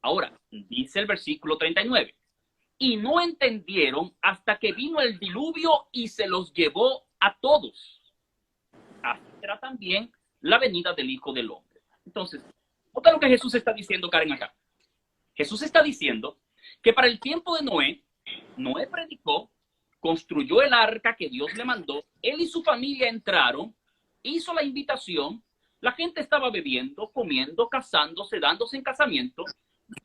Ahora, dice el versículo 39, y no entendieron hasta que vino el diluvio y se los llevó a todos. Así será también la venida del Hijo del Hombre. Entonces, nota lo que Jesús está diciendo, Karen, acá. Jesús está diciendo que para el tiempo de Noé, Noé predicó, construyó el arca que Dios le mandó, él y su familia entraron, hizo la invitación, la gente estaba bebiendo, comiendo, casándose, dándose en casamiento,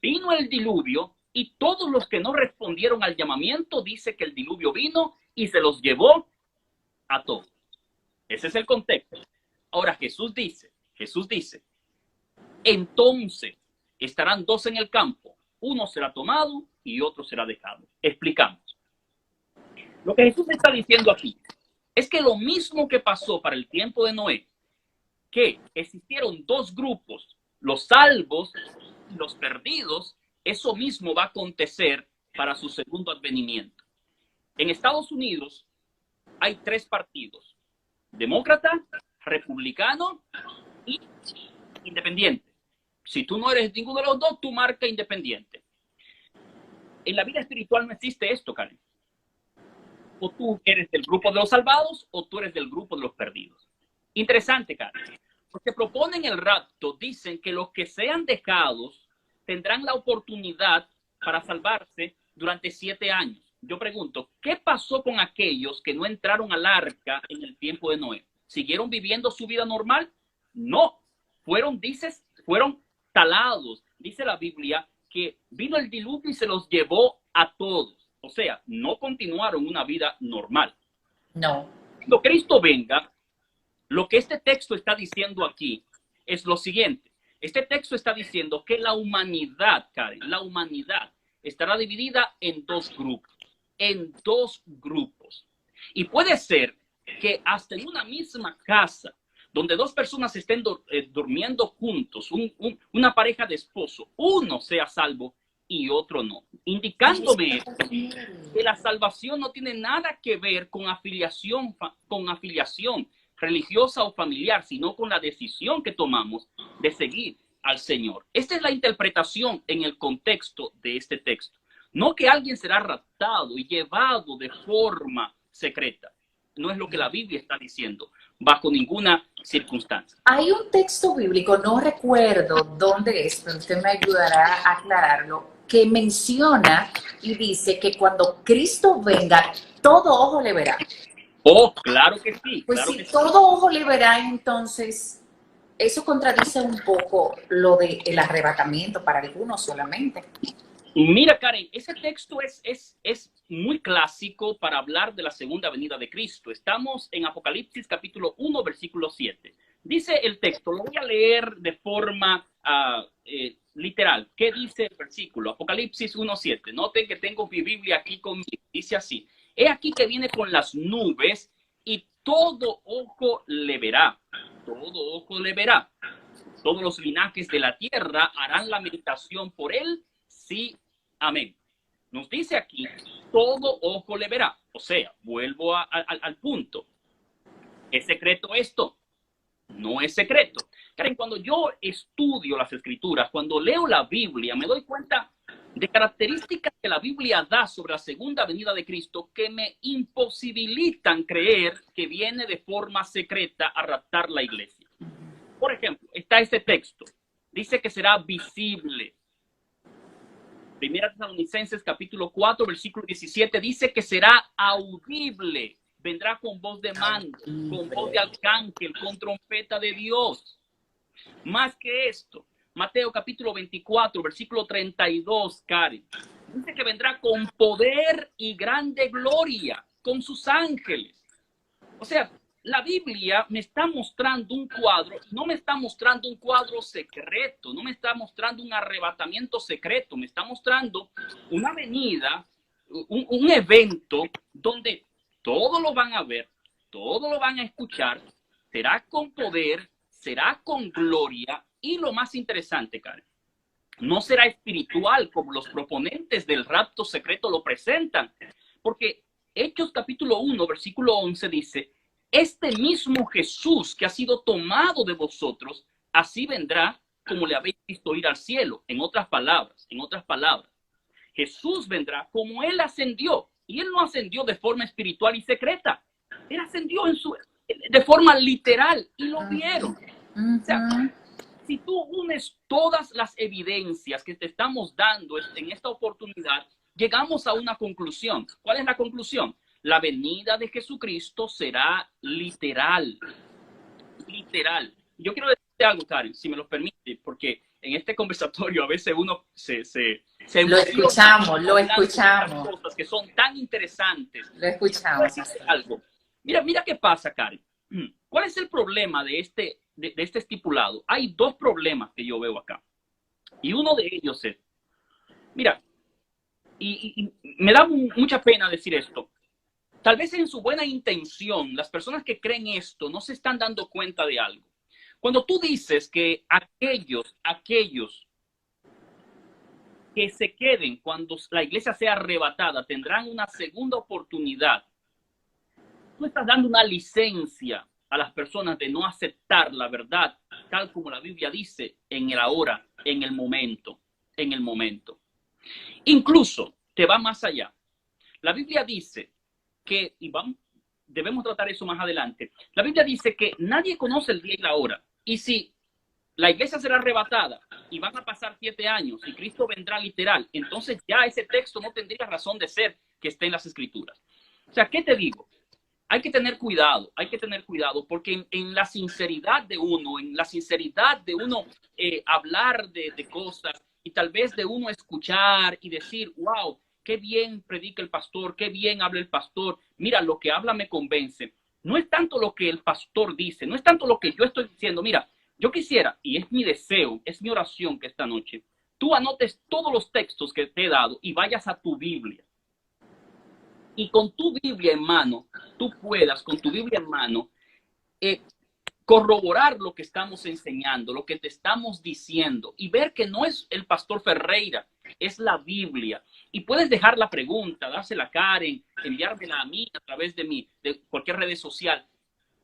vino el diluvio y todos los que no respondieron al llamamiento, dice que el diluvio vino y se los llevó a todos. Ese es el contexto. Ahora Jesús dice, entonces estarán dos en el campo, uno será tomado y otro será dejado. Explicamos. Lo que Jesús está diciendo aquí es que lo mismo que pasó para el tiempo de Noé, que existieron dos grupos, los salvos y los perdidos, eso mismo va a acontecer para su segundo advenimiento. En Estados Unidos hay tres partidos, demócrata, republicano y independiente. Si tú no eres ninguno de los dos, tú marca independiente. En la vida espiritual no existe esto, Karen. O tú eres del grupo de los salvados o tú eres del grupo de los perdidos. Interesante, Karen. Porque proponen el rapto, dicen que los que sean dejados tendrán la oportunidad para salvarse durante 7 años. Yo pregunto, ¿qué pasó con aquellos que no entraron al arca en el tiempo de Noé? ¿Siguieron viviendo su vida normal? No. Fueron talados. Dice la Biblia que vino el diluvio y se los llevó a todos. O sea, no continuaron una vida normal. No. Cuando Cristo venga, lo que este texto está diciendo aquí es lo siguiente. Este texto está diciendo que la humanidad, Karen, la humanidad estará dividida en dos grupos. En dos grupos. Y puede ser que hasta en una misma casa, donde dos personas estén durmiendo juntos, una pareja de esposo, uno sea salvo y otro no. Indicándome que la salvación no tiene nada que ver con afiliación religiosa o familiar, sino con la decisión que tomamos de seguir al Señor. Esta es la interpretación en el contexto de este texto. No que alguien será raptado y llevado de forma secreta. No es lo que la Biblia está diciendo, bajo ninguna circunstancia. Hay un texto bíblico, no recuerdo dónde es, pero usted me ayudará a aclararlo, que menciona y dice que cuando Cristo venga, todo ojo le verá. Oh, claro que sí. Pues claro si que sí. todo ojo le verá, entonces eso contradice un poco lo del arrebatamiento para algunos solamente. Mira, Karen, ese texto es muy clásico para hablar de la segunda venida de Cristo. Estamos en Apocalipsis capítulo 1, versículo 7. Dice el texto, lo voy a leer de forma literal. ¿Qué dice el versículo? Apocalipsis 1, 7. Noten que tengo mi Biblia aquí conmigo. Dice así, he aquí que viene con las nubes y todo ojo le verá. Todo ojo le verá. Todos los linajes de la tierra harán lamentación por él. Sí, amén. Nos dice aquí, todo ojo le verá. O sea, vuelvo al punto. ¿Es secreto esto? No es secreto. Karen, cuando yo estudio las escrituras, cuando leo la Biblia, me doy cuenta de características que la Biblia da sobre la segunda venida de Cristo que me imposibilitan creer que viene de forma secreta a raptar la iglesia. Por ejemplo, está este texto. Dice que será visible. Primera Tesalonicenses capítulo 4, versículo 17, dice que será audible. Vendrá con voz de mando, con voz de arcángel, con trompeta de Dios. Más que esto, Mateo capítulo 24, versículo 32, Karen, dice que vendrá con poder y grande gloria, con sus ángeles. O sea, la Biblia me está mostrando un cuadro, no me está mostrando un cuadro secreto, no me está mostrando un arrebatamiento secreto, me está mostrando una venida, un evento donde todos lo van a ver, todos lo van a escuchar, será con poder, será con gloria y lo más interesante, Karen, no será espiritual como los proponentes del rapto secreto lo presentan, porque Hechos capítulo 1, versículo 11 dice, este mismo Jesús que ha sido tomado de vosotros, así vendrá como le habéis visto ir al cielo. En otras palabras, Jesús vendrá como Él ascendió. Y Él no ascendió de forma espiritual y secreta. Él ascendió de forma literal y lo vieron. O sea, si tú unes todas las evidencias que te estamos dando en esta oportunidad, llegamos a una conclusión. ¿Cuál es la conclusión? La venida de Jesucristo será literal. Literal. Yo quiero decirte algo, Karen, si me lo permite, porque en este conversatorio a veces uno se lo escuchamos. Cosas que son tan interesantes. Lo escuchamos. Algo. Mira qué pasa, Karen. ¿Cuál es el problema de este estipulado? Hay dos problemas que yo veo acá. Y uno de ellos es, mira, y me da mucha pena decir esto. Tal vez en su buena intención, las personas que creen esto no se están dando cuenta de algo. Cuando tú dices que aquellos que se queden cuando la iglesia sea arrebatada tendrán una segunda oportunidad, tú estás dando una licencia a las personas de no aceptar la verdad, tal como la Biblia dice, en el ahora, en el momento. Incluso te va más allá. La Biblia dice que, y debemos tratar eso más adelante, la Biblia dice que nadie conoce el día y la hora. Y si la iglesia será arrebatada y van a pasar 7 años y Cristo vendrá literal, entonces ya ese texto no tendría razón de ser que esté en las Escrituras. O sea, ¿qué te digo? Hay que tener cuidado, porque en la sinceridad de uno, hablar de cosas y tal vez de uno escuchar y decir, wow, qué bien predica el pastor, qué bien habla el pastor, mira, lo que habla me convence. No es tanto lo que el pastor dice, no es tanto lo que yo estoy diciendo. Mira, yo quisiera, y es mi deseo, es mi oración que esta noche, tú anotes todos los textos que te he dado y vayas a tu Biblia. Y con tu Biblia en mano, tú puedas, con tu Biblia en mano, corroborar lo que estamos enseñando, lo que te estamos diciendo y ver que no es el pastor Ferreira, es la Biblia. Y puedes dejar la pregunta, dársela a Karen, enviármela a mí a través de cualquier red social.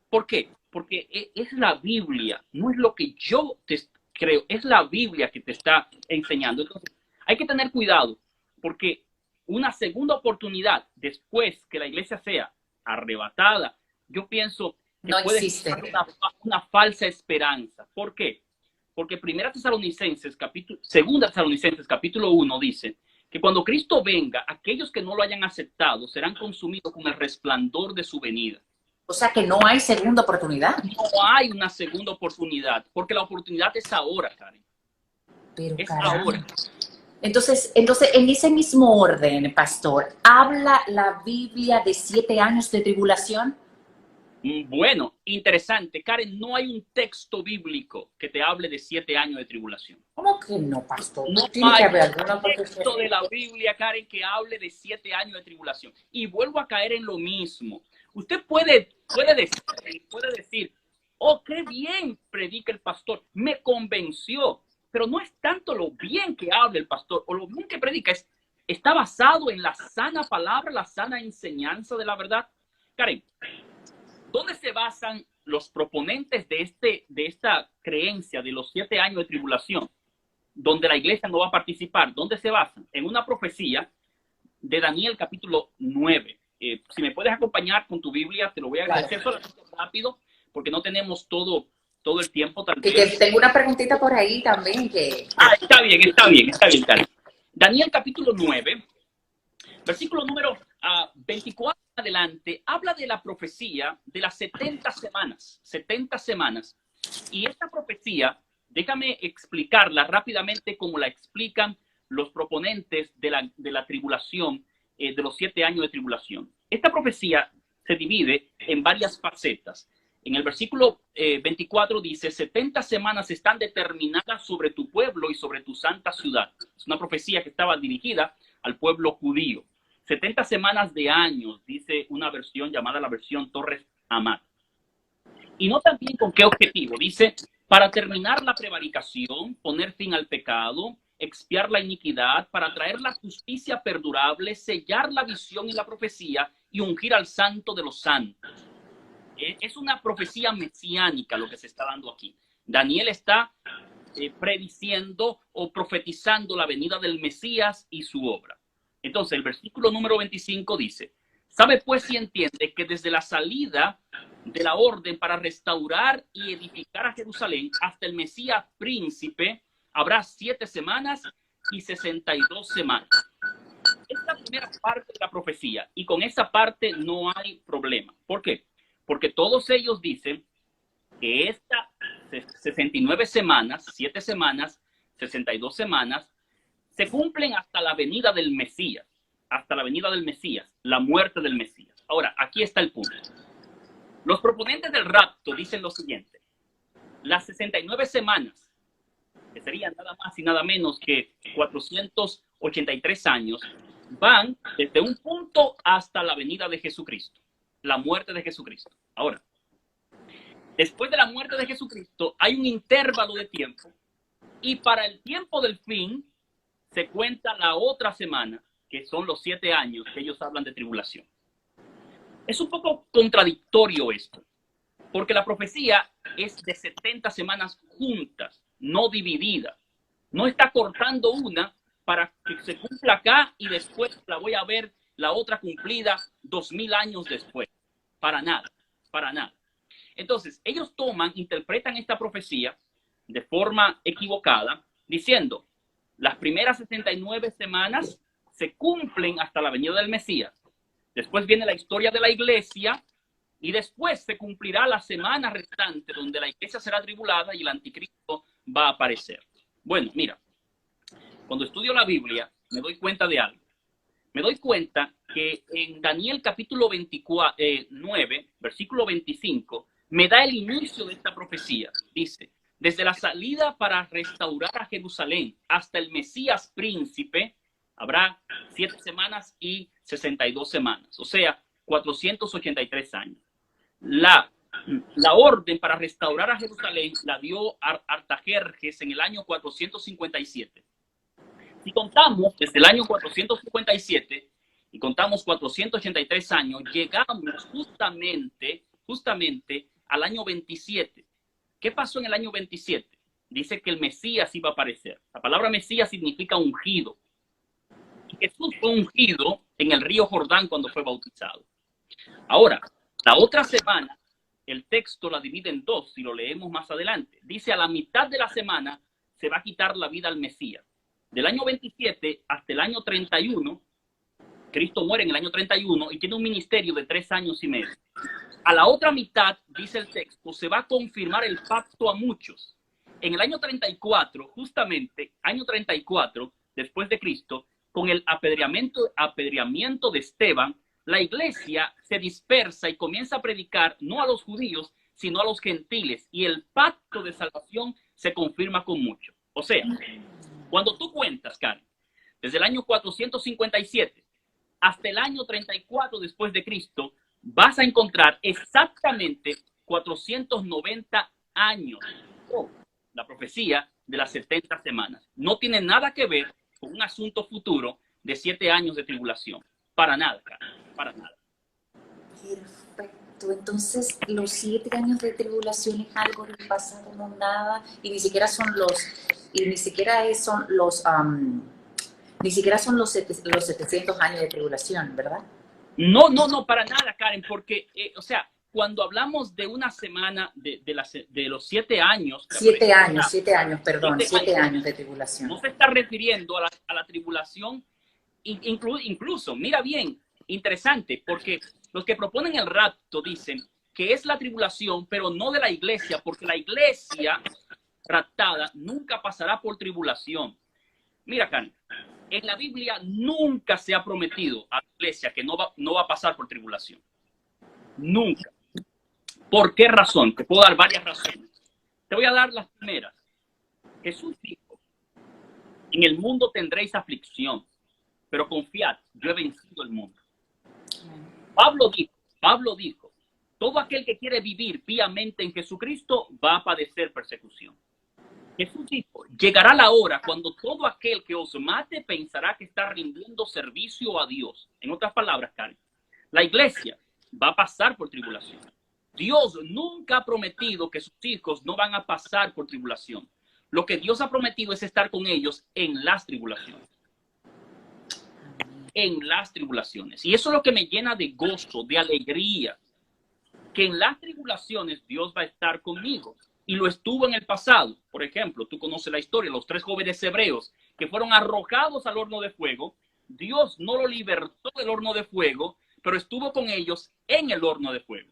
¿Por qué? Porque es la Biblia, no es lo que yo te creo, es la Biblia que te está enseñando. Entonces, hay que tener cuidado, porque una segunda oportunidad después que la iglesia sea arrebatada, yo pienso que no puede existe. ser una falsa esperanza. ¿Por qué? Porque Segunda Tesalonicenses capítulo 1 dice que cuando Cristo venga, aquellos que no lo hayan aceptado serán consumidos con el resplandor de su venida. O sea que no hay segunda oportunidad. No hay una segunda oportunidad, porque la oportunidad es ahora, Karen. Pero es caramba. ahora. Entonces, en ese mismo orden, pastor, ¿habla la Biblia de 7 años de tribulación? Bueno, interesante. Karen, no hay un texto bíblico que te hable de 7 años de tribulación. ¿Cómo que no, pastor? No Tiene que hay haber un alguna texto de la Biblia, Karen, que hable de 7 años de tribulación. Y vuelvo a caer en lo mismo. Usted puede decir, oh, qué bien predica el pastor, me convenció. Pero no es tanto lo bien que habla el pastor o lo bien que predica, está basado en la sana palabra, la sana enseñanza de la verdad. Karen, ¿dónde se basan los proponentes de esta creencia de los 7 años de tribulación, donde la iglesia no va a participar, ¿dónde se basan? En una profecía de Daniel capítulo 9. Si me puedes acompañar con tu Biblia, te lo voy a agradecer. Claro. Solamente rápido, porque no tenemos todo el tiempo. Tal vez. Y que tengo una preguntita por ahí también. Está bien, Karen. Daniel capítulo 9, versículo número 24 en adelante, habla de la profecía de las 70 semanas. 70 semanas. Y esta profecía, déjame explicarla rápidamente como la explican los proponentes de la tribulación, de los 7 años de tribulación. Esta profecía se divide en varias facetas. En el versículo 24 dice, 70 semanas están determinadas sobre tu pueblo y sobre tu santa ciudad. Es una profecía que estaba dirigida al pueblo judío. 70 semanas de años, dice una versión llamada la versión Torres Amat. Y no también con qué objetivo. Dice, para terminar la prevaricación, poner fin al pecado, expiar la iniquidad, para traer la justicia perdurable, sellar la visión y la profecía y ungir al santo de los santos. Es una profecía mesiánica lo que se está dando aquí. Daniel está prediciendo o profetizando la venida del Mesías y su obra. Entonces, el versículo número 25 dice, sabe pues y entiende que desde la salida de la orden para restaurar y edificar a Jerusalén hasta el Mesías príncipe, habrá 7 semanas y 62 semanas. Es la primera parte de la profecía y con esa parte no hay problema. ¿Por qué? Porque todos ellos dicen que estas 69 semanas, 7 semanas, 62 semanas, se cumplen hasta la venida del Mesías, la muerte del Mesías. Ahora, aquí está el punto. Los proponentes del rapto dicen lo siguiente, las 69 semanas, que serían nada más y nada menos que 483 años, van desde un punto hasta la venida de Jesucristo, la muerte de Jesucristo. Ahora, después de la muerte de Jesucristo hay un intervalo de tiempo y para el tiempo del fin se cuenta la otra semana, que son los 7 años que ellos hablan de tribulación. Es un poco contradictorio esto, porque la profecía es de 70 semanas juntas, no divididas. No está cortando una para que se cumpla acá y después la voy a ver la otra cumplida 2000 años después. Para nada, para nada. Entonces, ellos interpretan esta profecía de forma equivocada, diciendo, las primeras 69 semanas se cumplen hasta la venida del Mesías. Después viene la historia de la iglesia y después se cumplirá la semana restante donde la iglesia será tribulada y el anticristo va a aparecer. Bueno, mira, cuando estudio la Biblia me doy cuenta de algo. Me doy cuenta que en Daniel capítulo 9, versículo 25, me da el inicio de esta profecía. Dice, desde la salida para restaurar a Jerusalén hasta el Mesías príncipe, habrá 7 semanas y 62 semanas, o sea, 483 años. La orden para restaurar a Jerusalén la dio Artajerjes en el año 457. Si contamos desde el año 457 y contamos 483 años, llegamos justamente al año 27. ¿Qué pasó en el año 27? Dice que el Mesías iba a aparecer. La palabra Mesías significa ungido. Y Jesús fue ungido en el río Jordán cuando fue bautizado. Ahora, la otra semana, el texto la divide en 2, si lo leemos más adelante. Dice, a la mitad de la semana se va a quitar la vida al Mesías. Del año 27 hasta el año 31, Cristo muere en el año 31 y tiene un ministerio de 3 años y medio. A la otra mitad, dice el texto, se va a confirmar el pacto a muchos. En el año 34, justamente, año 34, después de Cristo, con el apedreamiento de Esteban, la iglesia se dispersa y comienza a predicar no a los judíos, sino a los gentiles. Y el pacto de salvación se confirma con muchos. O sea, cuando tú cuentas, Karen, desde el año 457 hasta el año 34 después de Cristo, vas a encontrar exactamente 490 años. La profecía de las 70 semanas. No tiene nada que ver con un asunto futuro de 7 años de tribulación. Para nada, Karen, para nada. Perfecto. Entonces, los 7 años de tribulación es algo del pasado, no nada, y ni siquiera son los 700 años de tribulación, ¿verdad? No, no, no, para nada, Karen, porque, o sea, cuando hablamos de una semana de los 7 años... 7 años, 7 años, perdón, 7 7 años de tribulación. No se está refiriendo a la tribulación, incluso, mira bien, interesante, porque los que proponen el rapto dicen que es la tribulación, pero no de la iglesia, porque la iglesia raptada nunca pasará por tribulación. Mira, Karen, en la Biblia nunca se ha prometido a la iglesia que no va a pasar por tribulación. Nunca. ¿Por qué razón? Te puedo dar varias razones. Te voy a dar las primeras. Jesús dijo, en el mundo tendréis aflicción, pero confiad, yo he vencido el mundo. Pablo dijo, todo aquel que quiere vivir piamente en Jesucristo va a padecer persecución. Jesús dijo, llegará la hora cuando todo aquel que os mate pensará que está rindiendo servicio a Dios. En otras palabras, Karen, la iglesia va a pasar por tribulación. Dios nunca ha prometido que sus hijos no van a pasar por tribulación. Lo que Dios ha prometido es estar con ellos en las tribulaciones. En las tribulaciones. Y eso es lo que me llena de gozo, de alegría. Que en las tribulaciones Dios va a estar conmigo. Y lo estuvo en el pasado. Por ejemplo, tú conoces la historia, los 3 jóvenes hebreos que fueron arrojados al horno de fuego. Dios no lo libertó del horno de fuego, pero estuvo con ellos en el horno de fuego.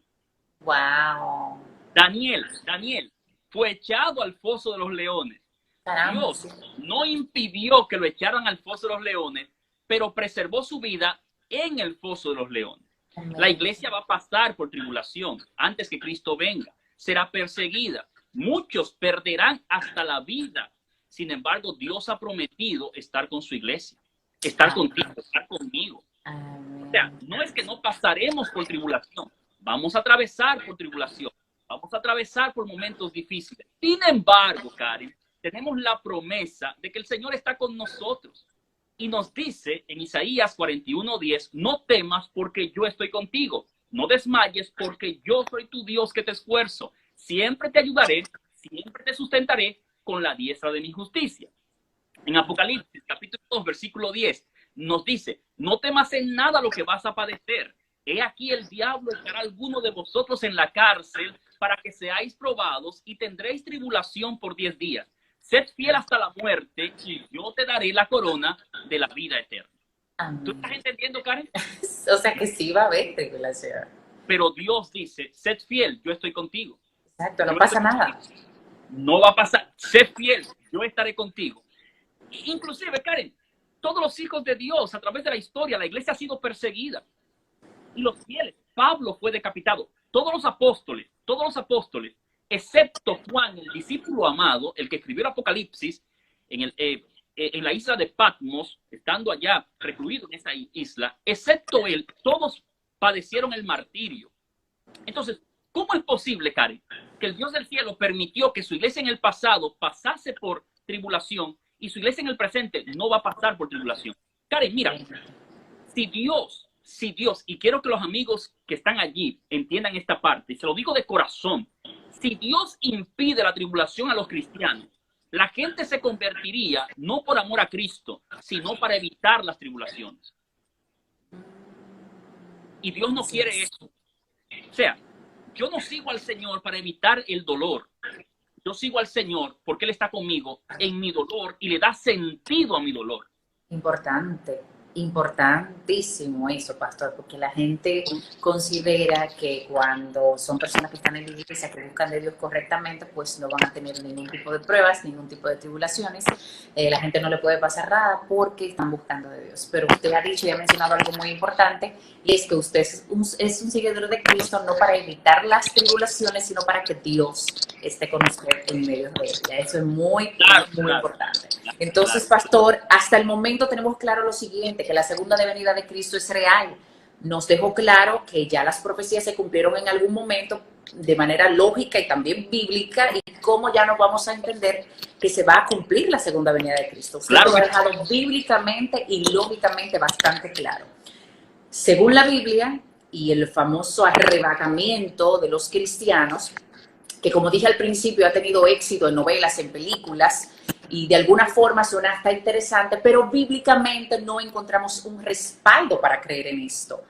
Wow. Daniel fue echado al foso de los leones. Caramba. Dios no impidió que lo echaran al foso de los leones, pero preservó su vida en el foso de los leones. Amén. La iglesia va a pasar por tribulación antes que Cristo venga. Será perseguida. Muchos perderán hasta la vida. Sin embargo, Dios ha prometido estar con su iglesia. Estar contigo, estar conmigo. Amén. O sea, no es que no pasaremos por tribulación. Vamos a atravesar por tribulación. Vamos a atravesar por momentos difíciles. Sin embargo, Karen, tenemos la promesa de que el Señor está con nosotros. Y nos dice en Isaías 41:10, no temas porque yo estoy contigo. No desmayes porque yo soy tu Dios que te esfuerzo. Siempre te ayudaré, siempre te sustentaré con la diestra de mi justicia. En Apocalipsis, capítulo 2, versículo 10, nos dice, no temas en nada lo que vas a padecer. He aquí el diablo echará a alguno de vosotros en la cárcel para que seáis probados y tendréis tribulación por 10 días. Sed fiel hasta la muerte y yo te daré la corona de la vida eterna. Amén. ¿Tú estás entendiendo, Karen? O sea que sí va a haber tribulación. Pero Dios dice, sed fiel, yo estoy contigo. Exacto, no pasa nada. No va a pasar. Sé fiel, yo estaré contigo. Inclusive, Karen, todos los hijos de Dios a través de la historia, la iglesia ha sido perseguida. Y los fieles, Pablo fue decapitado. Todos los apóstoles, excepto Juan, el discípulo amado, el que escribió el Apocalipsis, en la isla de Patmos, estando allá recluido en esa isla, excepto él, todos padecieron el martirio. Entonces, ¿cómo es posible, Karen, que el Dios del cielo permitió que su iglesia en el pasado pasase por tribulación y su iglesia en el presente no va a pasar por tribulación? Karen, mira, si Dios, y quiero que los amigos que están allí entiendan esta parte, y se lo digo de corazón, si Dios impide la tribulación a los cristianos, la gente se convertiría no por amor a Cristo, sino para evitar las tribulaciones. Y Dios no quiere eso. O sea, yo no sigo al Señor para evitar el dolor. Yo sigo al Señor porque Él está conmigo en mi dolor y le da sentido a mi dolor. Importante, importantísimo eso, pastor, porque la gente considera que cuando son personas que están en la iglesia, que buscan de Dios correctamente, pues no van a tener ningún tipo de pruebas, ningún tipo de tribulaciones. La gente no le puede pasar nada porque están buscando de Dios. Pero usted ha dicho y ha mencionado algo muy importante, y es que usted es un seguidor de Cristo no para evitar las tribulaciones, sino para que Dios esté con usted en medio de ella. Eso es muy importante. Entonces, pastor, hasta el momento tenemos claro lo siguiente, que la segunda venida de Cristo es real. Nos dejó claro que ya las profecías se cumplieron en algún momento de manera lógica y también bíblica, y cómo ya nos vamos a entender que se va a cumplir la segunda venida de Cristo. Usted lo ha dejado bíblicamente y lógicamente bastante claro. Según la Biblia, y el famoso arrebatamiento de los cristianos, que como dije al principio ha tenido éxito en novelas, en películas, y de alguna forma suena hasta interesante, pero bíblicamente no encontramos un respaldo para creer en esto.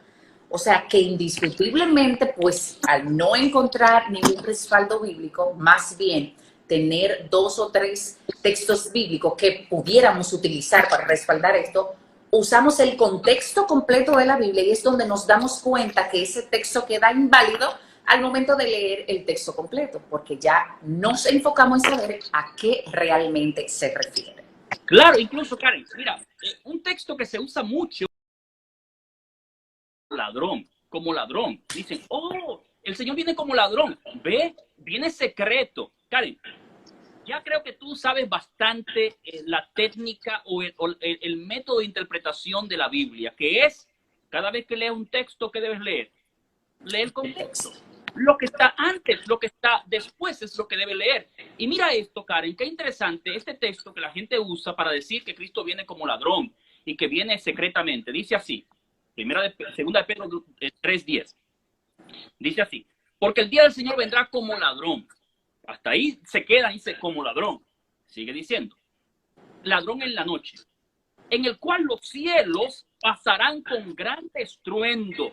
O sea que indiscutiblemente, pues al no encontrar ningún respaldo bíblico, más bien tener 2 o 3 textos bíblicos que pudiéramos utilizar para respaldar esto, usamos el contexto completo de la Biblia y es donde nos damos cuenta que ese texto queda inválido al momento de leer el texto completo, porque ya nos enfocamos en saber a qué realmente se refiere. Claro, incluso, Karen, mira, un texto que se usa mucho, ladrón, como ladrón. Dicen, oh, el Señor viene como ladrón. Ve, viene secreto. Karen, ya creo que tú sabes bastante la técnica o el método de interpretación de la Biblia, que es, cada vez que lees un texto, ¿qué debes leer? Lee el contexto. Lo que está antes, lo que está después es lo que debe leer. Y mira esto, Karen, qué interesante este texto que la gente usa para decir que Cristo viene como ladrón y que viene secretamente. Dice así, segunda de Pedro 3:10. Dice así, porque el día del Señor vendrá como ladrón. Hasta ahí se queda, dice, como ladrón. Sigue diciendo, ladrón en la noche, en el cual los cielos pasarán con gran estruendo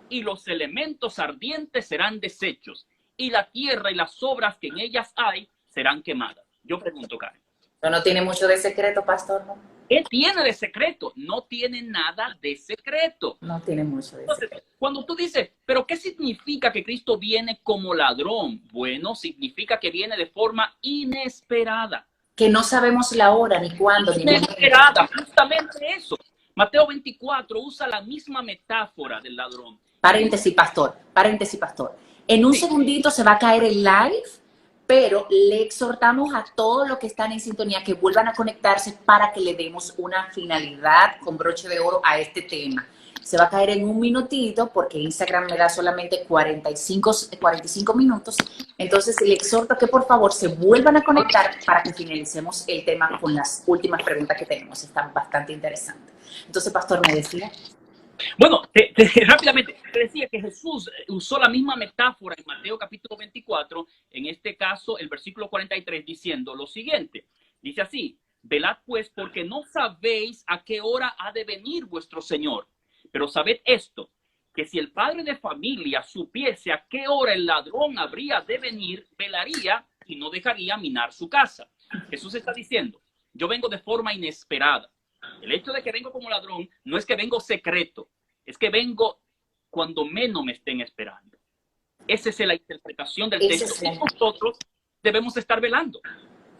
y los elementos ardientes serán deshechos y la tierra y las obras que en ellas hay serán quemadas. Yo pregunto, Karen. No tiene mucho de secreto, pastor, ¿no? ¿Qué tiene de secreto? No tiene nada de secreto. No tiene mucho de Entonces, secreto. cuando tú dices, ¿pero qué significa que Cristo viene como ladrón? Bueno, significa que viene de forma inesperada. Que no sabemos la hora, ni cuándo, ni inesperada, justamente eso. Mateo 24 usa la misma metáfora del ladrón. Paréntesis, pastor, paréntesis, pastor. En un segundito se va a caer el live, pero le exhortamos a todos los que están en sintonía que vuelvan a conectarse para que le demos una finalidad con broche de oro a este tema. Se va a caer en un minutito porque Instagram me da solamente 45 minutos. Entonces le exhorto que por favor se vuelvan a conectar para que finalicemos el tema con las últimas preguntas que tenemos. Están bastante interesantes. Entonces, pastor, me decía. Bueno, rápidamente, te decía que Jesús usó la misma metáfora en Mateo capítulo 24, en este caso el versículo 43, diciendo lo siguiente. Dice así, velad pues porque no sabéis a qué hora ha de venir vuestro Señor. Pero sabed esto, que si el padre de familia supiese a qué hora el ladrón habría de venir, velaría y no dejaría minar su casa. Jesús está diciendo, yo vengo de forma inesperada. El hecho de que vengo como ladrón no es que vengo secreto, es que vengo cuando menos me estén esperando. Esa es la interpretación del texto. Y nosotros debemos estar velando.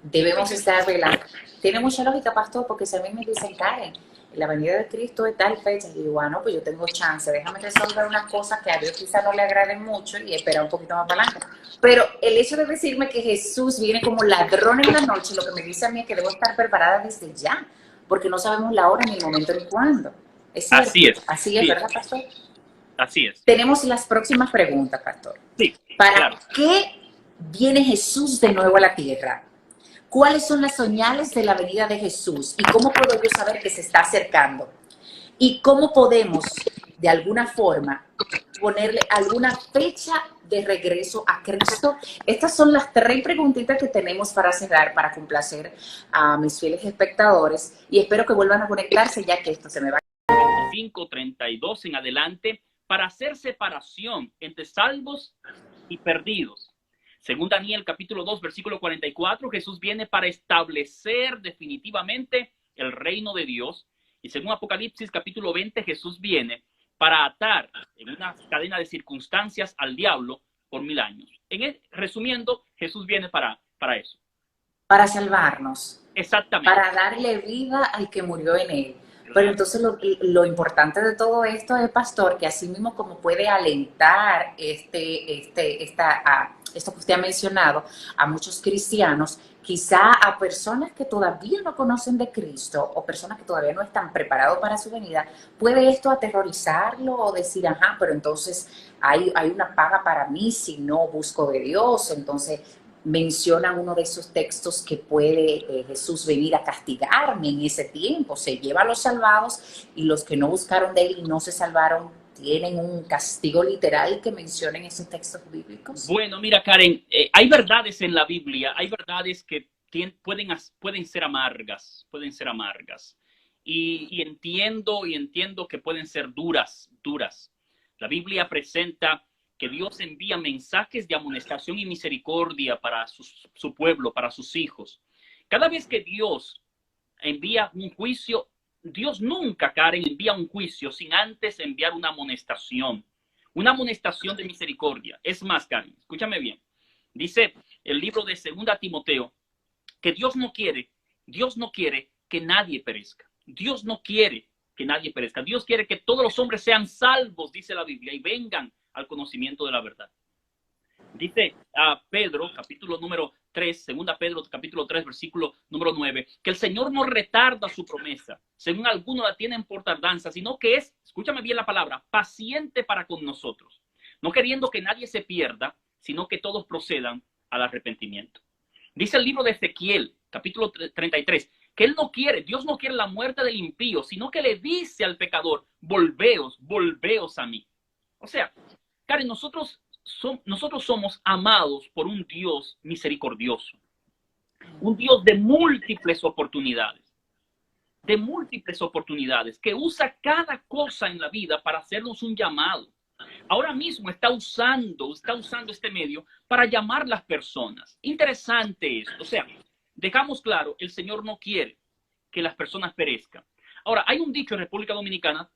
Debemos estar velando. Tiene mucha lógica, pastor, porque si a mí me dicen, Karen, la venida de Cristo es tal fecha, y digo, bueno, pues yo tengo chance, déjame resolver unas cosas que a Dios quizá no le agraden mucho y esperar un poquito más para adelante. Pero el hecho de decirme que Jesús viene como ladrón en la noche, lo que me dice a mí es que debo estar preparada desde ya, porque no sabemos la hora, ni el momento, ni cuándo. ¿Es cierto? Así es. Así es, ¿verdad, pastor? Así es. Tenemos las próximas preguntas, pastor. Sí, ¿Para qué viene Jesús de nuevo a la tierra? ¿Cuáles son las señales de la venida de Jesús? ¿Y cómo puedo yo saber que se está acercando? ¿Y cómo podemos, de alguna forma, ponerle alguna fecha de regreso a Cristo? Estas son las 3 preguntitas que tenemos para cerrar, para complacer a mis fieles espectadores. Y espero que vuelvan a conectarse ya que esto se me va. 32 en adelante, para hacer separación entre salvos y perdidos. Según Daniel capítulo 2, versículo 44, Jesús viene para establecer definitivamente el reino de Dios. Y según Apocalipsis capítulo 20, Jesús viene para atar en una cadena de circunstancias al diablo por 1000 años. Resumiendo, Jesús viene para eso. Para salvarnos. Exactamente. Para darle vida al que murió en él. Pero entonces lo importante de todo esto es, pastor, que así mismo como puede alentar esto que usted ha mencionado a muchos cristianos, quizá a personas que todavía no conocen de Cristo o personas que todavía no están preparados para su venida, puede esto aterrorizarlo o decir, ajá, pero entonces hay una paga para mí si no busco de Dios. Entonces menciona uno de esos textos que puede Jesús venir a castigarme en ese tiempo. Se lleva a los salvados y los que no buscaron de él y no se salvaron ¿tienen un castigo literal que mencionen esos textos bíblicos? Bueno, mira, Karen, hay verdades en la Biblia, hay verdades que pueden ser amargas, pueden ser amargas. Y entiendo que pueden ser duras, duras. La Biblia presenta que Dios envía mensajes de amonestación y misericordia para su pueblo, para sus hijos. Cada vez que Dios envía un juicio, Dios nunca, Karen, envía un juicio sin antes enviar una amonestación de misericordia. Es más, Karen, escúchame bien. Dice el libro de 2 Timoteo que Dios no quiere que nadie perezca. Dios no quiere que nadie perezca. Dios quiere que todos los hombres sean salvos, dice la Biblia, y vengan al conocimiento de la verdad. Dice a Pedro, capítulo número 3, 2 Pedro, capítulo 3, versículo número 9, que el Señor no retarda su promesa, según algunos la tienen por tardanza, sino que es, escúchame bien la palabra, paciente para con nosotros, no queriendo que nadie se pierda, sino que todos procedan al arrepentimiento. Dice el libro de Ezequiel, capítulo 33, que Dios no quiere la muerte del impío, sino que le dice al pecador, volveos a mí. O sea, Karen, nosotros somos amados por un Dios misericordioso, un Dios de múltiples oportunidades, que usa cada cosa en la vida para hacernos un llamado. Ahora mismo está usando este medio para llamar a las personas. Interesante esto. O sea, dejamos claro, el Señor no quiere que las personas perezcan. Ahora, hay un dicho en República Dominicana,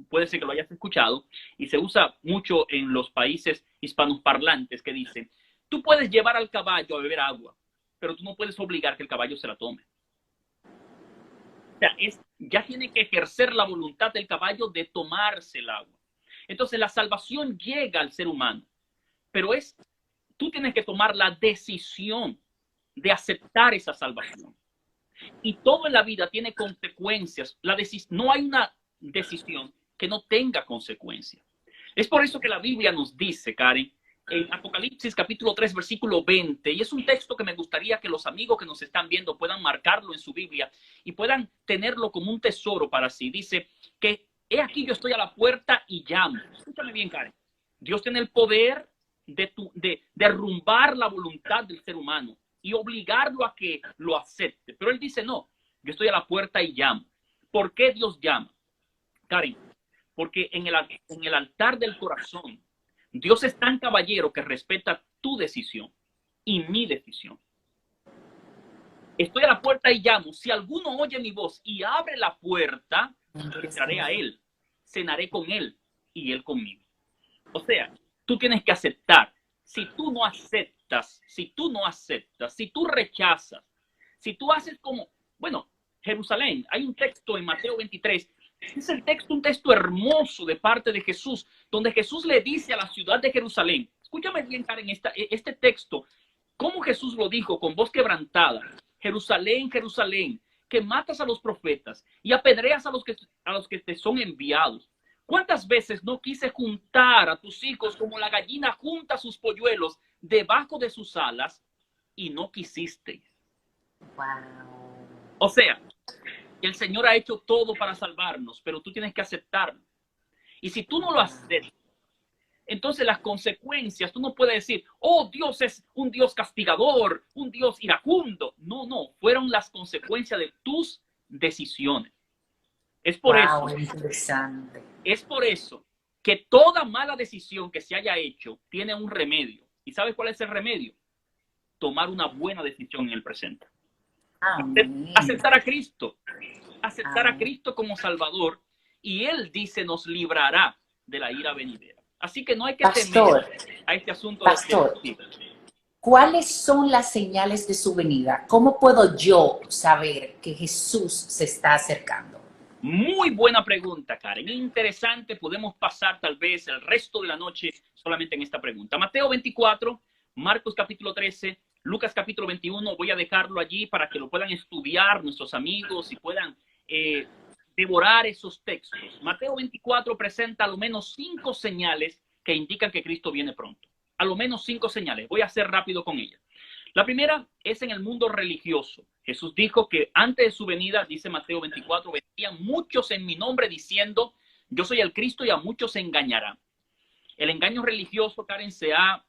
puede ser que lo hayas escuchado, y se usa mucho en los países hispanosparlantes, que dice, tú puedes llevar al caballo a beber agua, pero tú no puedes obligar que el caballo se la tome. O sea, ya tiene que ejercer la voluntad del caballo de tomarse el agua. Entonces la salvación llega al ser humano, pero tú tienes que tomar la decisión de aceptar esa salvación. Y todo en la vida tiene consecuencias. No hay una decisión que no tenga consecuencias. Es por eso que la Biblia nos dice, Karen, en Apocalipsis capítulo 3, versículo 20, y es un texto que me gustaría que los amigos que nos están viendo puedan marcarlo en su Biblia y puedan tenerlo como un tesoro para sí. Dice que he aquí yo estoy a la puerta y llamo. Escúchame bien, Karen. Dios tiene el poder de derrumbar la voluntad del ser humano y obligarlo a que lo acepte. Pero él dice, no, yo estoy a la puerta y llamo. ¿Por qué Dios llama? Karen, porque en el altar del corazón, Dios es tan caballero que respeta tu decisión y mi decisión. Estoy a la puerta y llamo. Si alguno oye mi voz y abre la puerta, entraré a él, cenaré con él y él conmigo. O sea, tú tienes que aceptar. Si tú no aceptas, si tú rechazas, si tú haces como, bueno, Jerusalén, hay un texto en Mateo 23, es un texto hermoso de parte de Jesús, donde Jesús le dice a la ciudad de Jerusalén, escúchame bien, Karen, este texto, cómo Jesús lo dijo con voz quebrantada, Jerusalén, Jerusalén, que matas a los profetas y apedreas a los que te son enviados. ¿Cuántas veces no quise juntar a tus hijos como la gallina junta sus polluelos debajo de sus alas y no quisiste? Wow. O sea, el Señor ha hecho todo para salvarnos, pero tú tienes que aceptarlo. Y si tú no lo aceptas, entonces las consecuencias, tú no puedes decir, oh, Dios es un Dios castigador, un Dios iracundo. No, fueron las consecuencias de tus decisiones. Es por eso que toda mala decisión que se haya hecho tiene un remedio. ¿Y sabes cuál es el remedio? Tomar una buena decisión en el presente. Aceptar a Cristo. Aceptar a Cristo como Salvador. Y Él dice, nos librará de la ira venidera. Así que no hay que temer a este asunto. Pastor, ¿cuáles son las señales de su venida? ¿Cómo puedo yo saber que Jesús se está acercando? Muy buena pregunta, Karen. Interesante. Podemos pasar tal vez el resto de la noche solamente en esta pregunta. Mateo 24, Marcos capítulo 13, Lucas capítulo 21. Voy a dejarlo allí para que lo puedan estudiar nuestros amigos y puedan devorar esos textos. Mateo 24 presenta a lo menos 5 señales que indican que Cristo viene pronto. A lo menos 5 señales. Voy a ser rápido con ellas. La primera es en el mundo religioso. Jesús dijo que antes de su venida, dice Mateo 24, vendrían muchos en mi nombre diciendo, yo soy el Cristo y a muchos se engañará. El engaño religioso, Karen, se ha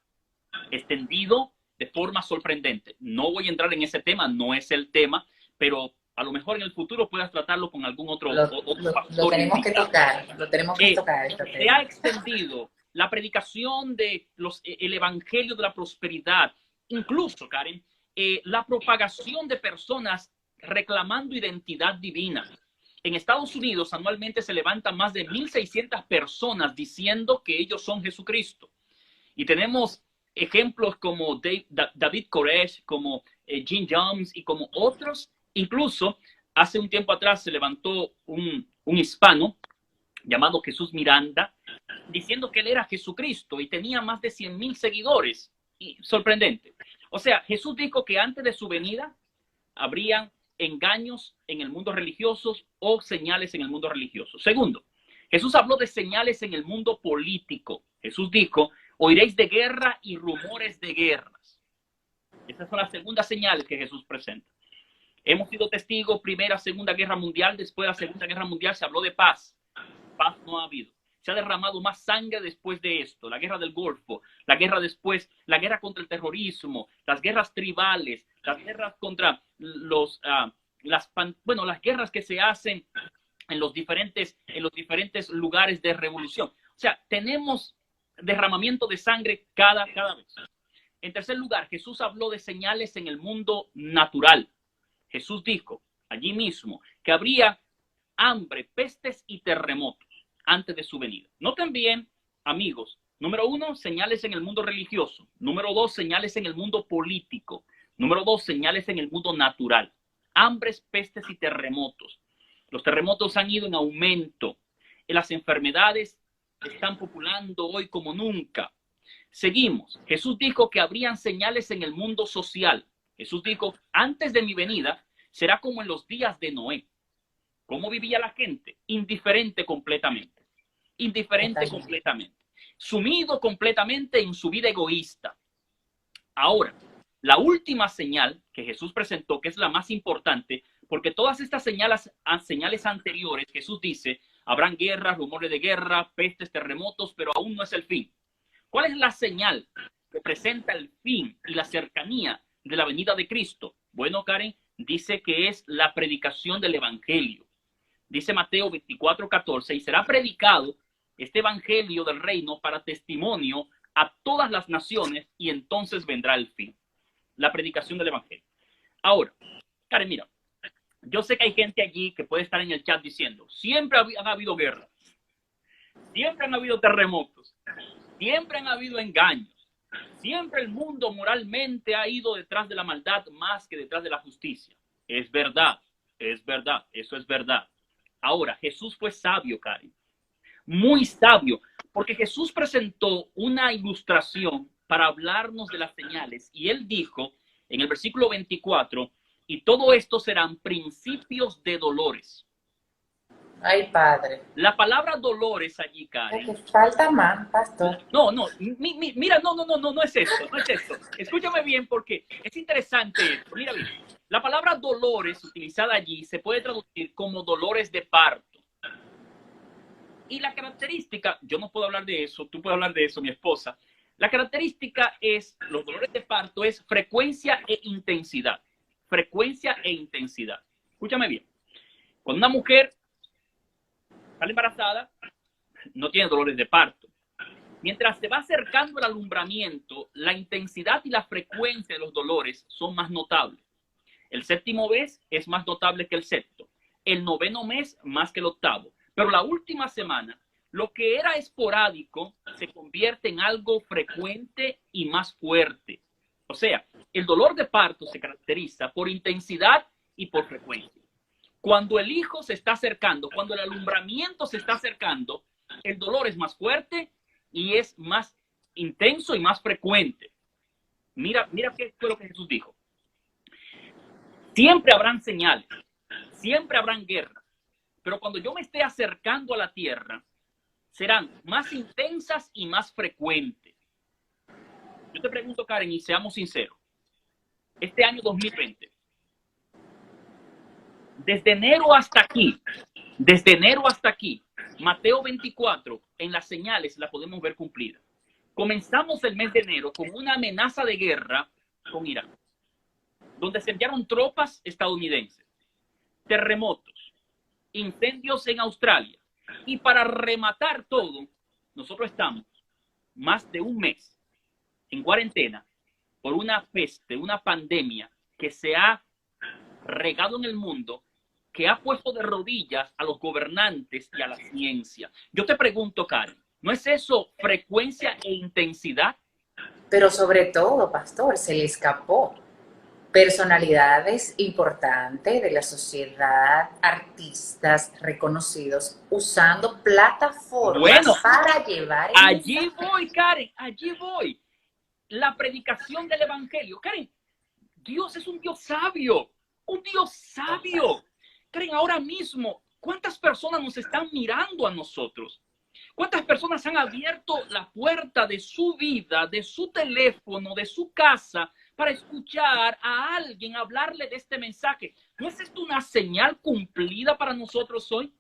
extendido de forma sorprendente. No voy a entrar en ese tema, no es el tema, pero a lo mejor en el futuro puedas tratarlo con algún otro pastor. Lo tenemos que tocar, lo tenemos que tocar. Se ha extendido la predicación de el evangelio de la prosperidad, incluso, Karen, la propagación de personas reclamando identidad divina. En Estados Unidos anualmente se levantan más de 1,600 personas diciendo que ellos son Jesucristo. Y tenemos ejemplos como David Koresh, como Jim Jones y como otros. Incluso hace un tiempo atrás se levantó un hispano llamado Jesús Miranda diciendo que él era Jesucristo y tenía más de 100,000 seguidores. Y sorprendente. O sea, Jesús dijo que antes de su venida habrían engaños en el mundo religioso o señales en el mundo religioso. Segundo, Jesús habló de señales en el mundo político. Jesús dijo, oiréis de guerra y rumores de guerras. Esas son las segundas señales que Jesús presenta. Hemos sido testigos, Primera, Segunda Guerra Mundial. Después de la Segunda Guerra Mundial se habló de paz. Paz no ha habido. Se ha derramado más sangre después de esto. La guerra del Golfo, la guerra después, la guerra contra el terrorismo, las guerras tribales, las guerras contra las guerras que se hacen en los diferentes lugares de revolución. O sea, tenemos derramamiento de sangre cada vez. En tercer lugar, Jesús habló de señales en el mundo natural. Jesús dijo allí mismo que habría hambre, pestes y terremotos antes de su venida. Noten bien, amigos, número 1, señales en el mundo religioso. Número 2, señales en el mundo político. Número 2, señales en el mundo natural. Hambres, pestes y terremotos. Los terremotos han ido en aumento. Las enfermedades están populando hoy como nunca. Seguimos. Jesús dijo que habrían señales en el mundo social. Jesús dijo, antes de mi venida, será como en los días de Noé. ¿Cómo vivía la gente? Indiferente completamente. Indiferente completamente. Sumido completamente en su vida egoísta. Ahora, la última señal que Jesús presentó, que es la más importante, porque todas estas señales anteriores, Jesús dice, habrán guerras, rumores de guerra, pestes, terremotos, pero aún no es el fin. ¿Cuál es la señal que presenta el fin y la cercanía de la venida de Cristo? Bueno, Karen, dice que es la predicación del evangelio. Dice Mateo 24:14, y será predicado este evangelio del reino para testimonio a todas las naciones y entonces vendrá el fin. La predicación del evangelio. Ahora, Karen, mira, yo sé que hay gente allí que puede estar en el chat diciendo, siempre han habido guerras, siempre han habido terremotos, siempre han habido engaños, siempre el mundo moralmente ha ido detrás de la maldad más que detrás de la justicia. Es verdad, eso es verdad. Ahora, Jesús fue sabio, Karen, muy sabio, porque Jesús presentó una ilustración para hablarnos de las señales. Y él dijo en el versículo 24, y todo esto serán principios de dolores. Ay, Padre. La palabra dolores allí, Karen. Que falta más, pastor. No, mira, no es eso, no es eso. Escúchame bien porque es interesante esto. Mira bien, la palabra dolores utilizada allí se puede traducir como dolores de parto. Y la característica, yo no puedo hablar de eso, tú puedes hablar de eso, mi esposa. La característica es, los dolores de parto es frecuencia e intensidad. Frecuencia e intensidad. Escúchame bien. Cuando una mujer sale embarazada, no tiene dolores de parto. Mientras se va acercando el alumbramiento, la intensidad y la frecuencia de los dolores son más notables. El séptimo mes es más notable que el sexto. El noveno mes más que el octavo. Pero la última semana, lo que era esporádico se convierte en algo frecuente y más fuerte. O sea, el dolor de parto se caracteriza por intensidad y por frecuencia. Cuando el hijo se está acercando, cuando el alumbramiento se está acercando, el dolor es más fuerte y es más intenso y más frecuente. Mira qué fue lo que Jesús dijo. Siempre habrán señales, siempre habrán guerras, pero cuando yo me esté acercando a la tierra, serán más intensas y más frecuentes. Yo te pregunto, Karen, y seamos sinceros, este año 2020, desde enero hasta aquí, Mateo 24, en las señales la podemos ver cumplida. Comenzamos el mes de enero con una amenaza de guerra con Irán, donde se enviaron tropas estadounidenses, terremotos, incendios en Australia. Y para rematar todo, nosotros estamos más de un mes en cuarentena por una peste, una pandemia que se ha regado en el mundo, que ha puesto de rodillas a los gobernantes y a la ciencia. Yo te pregunto, Karen, ¿no es eso frecuencia e intensidad? Pero sobre todo, pastor, se le escapó personalidades importantes de la sociedad, artistas reconocidos, usando plataformas Bueno, para llevar el allí mensaje. voy, Karen, allí voy. La predicación del evangelio. Karen, Dios es un Dios sabio, un Dios sabio. Karen, ahora mismo, ¿cuántas personas nos están mirando a nosotros? ¿Cuántas personas han abierto la puerta de su vida, de su teléfono, de su casa, para escuchar a alguien hablarle de este mensaje? ¿No es esto una señal cumplida para nosotros hoy?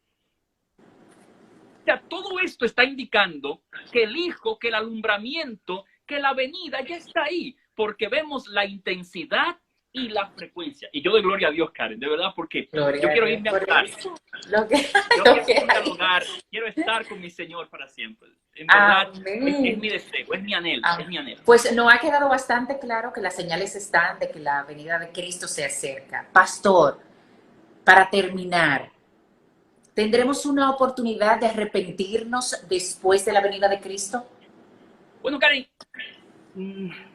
O sea, todo esto está indicando que el Hijo, que el alumbramiento, que la venida ya está ahí, porque vemos la intensidad y la frecuencia. Y yo doy gloria a Dios, Karen, de verdad, porque Gloria yo a quiero Dios irme a por hogar. eso. Lo que, Yo lo quiero que irme al hay. hogar, quiero estar con mi Señor para siempre. En verdad, es Amén. mi deseo, es mi anhelo, es mi anhelo. Pues nos ha quedado bastante claro que las señales están de que la venida de Cristo se acerca. Pastor, para terminar, ¿tendremos una oportunidad de arrepentirnos después de la venida de Cristo? Bueno, Karen,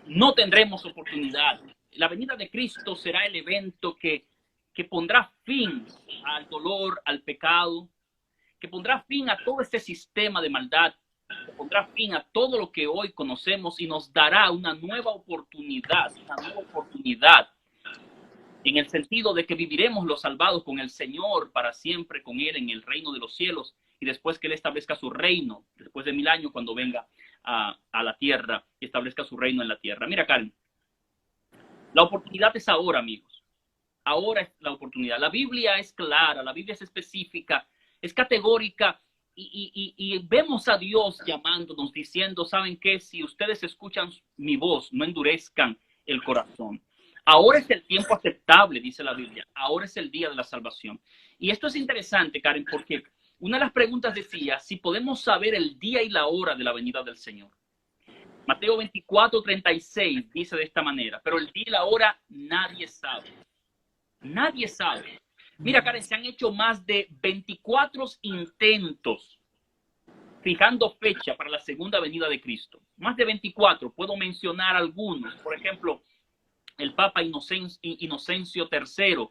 no tendremos oportunidad. La venida de Cristo será el evento que pondrá fin al dolor, al pecado, que pondrá fin a todo este sistema de maldad, que pondrá fin a todo lo que hoy conocemos y nos dará una nueva oportunidad en el sentido de que viviremos los salvados con el Señor para siempre, con Él en el reino de los cielos, y después que Él establezca su reino, después de 1000 años, cuando venga a la tierra y establezca su reino en la tierra. Mira, Karen, la oportunidad es ahora, amigos. Ahora es la oportunidad. La Biblia es clara, la Biblia es específica, es categórica, y vemos a Dios llamándonos, diciendo, ¿saben qué? Si ustedes escuchan mi voz, no endurezcan el corazón. Ahora es el tiempo aceptable, dice la Biblia. Ahora es el día de la salvación. Y esto es interesante, Karen, porque una de las preguntas decía si podemos saber el día y la hora de la venida del Señor. Mateo 24:36 dice de esta manera, pero el día y la hora nadie sabe. Nadie sabe. Mira, Karen, se han hecho más de 24 intentos fijando fecha para la segunda venida de Cristo. Más de 24, puedo mencionar algunos. Por ejemplo, el Papa Inocencio III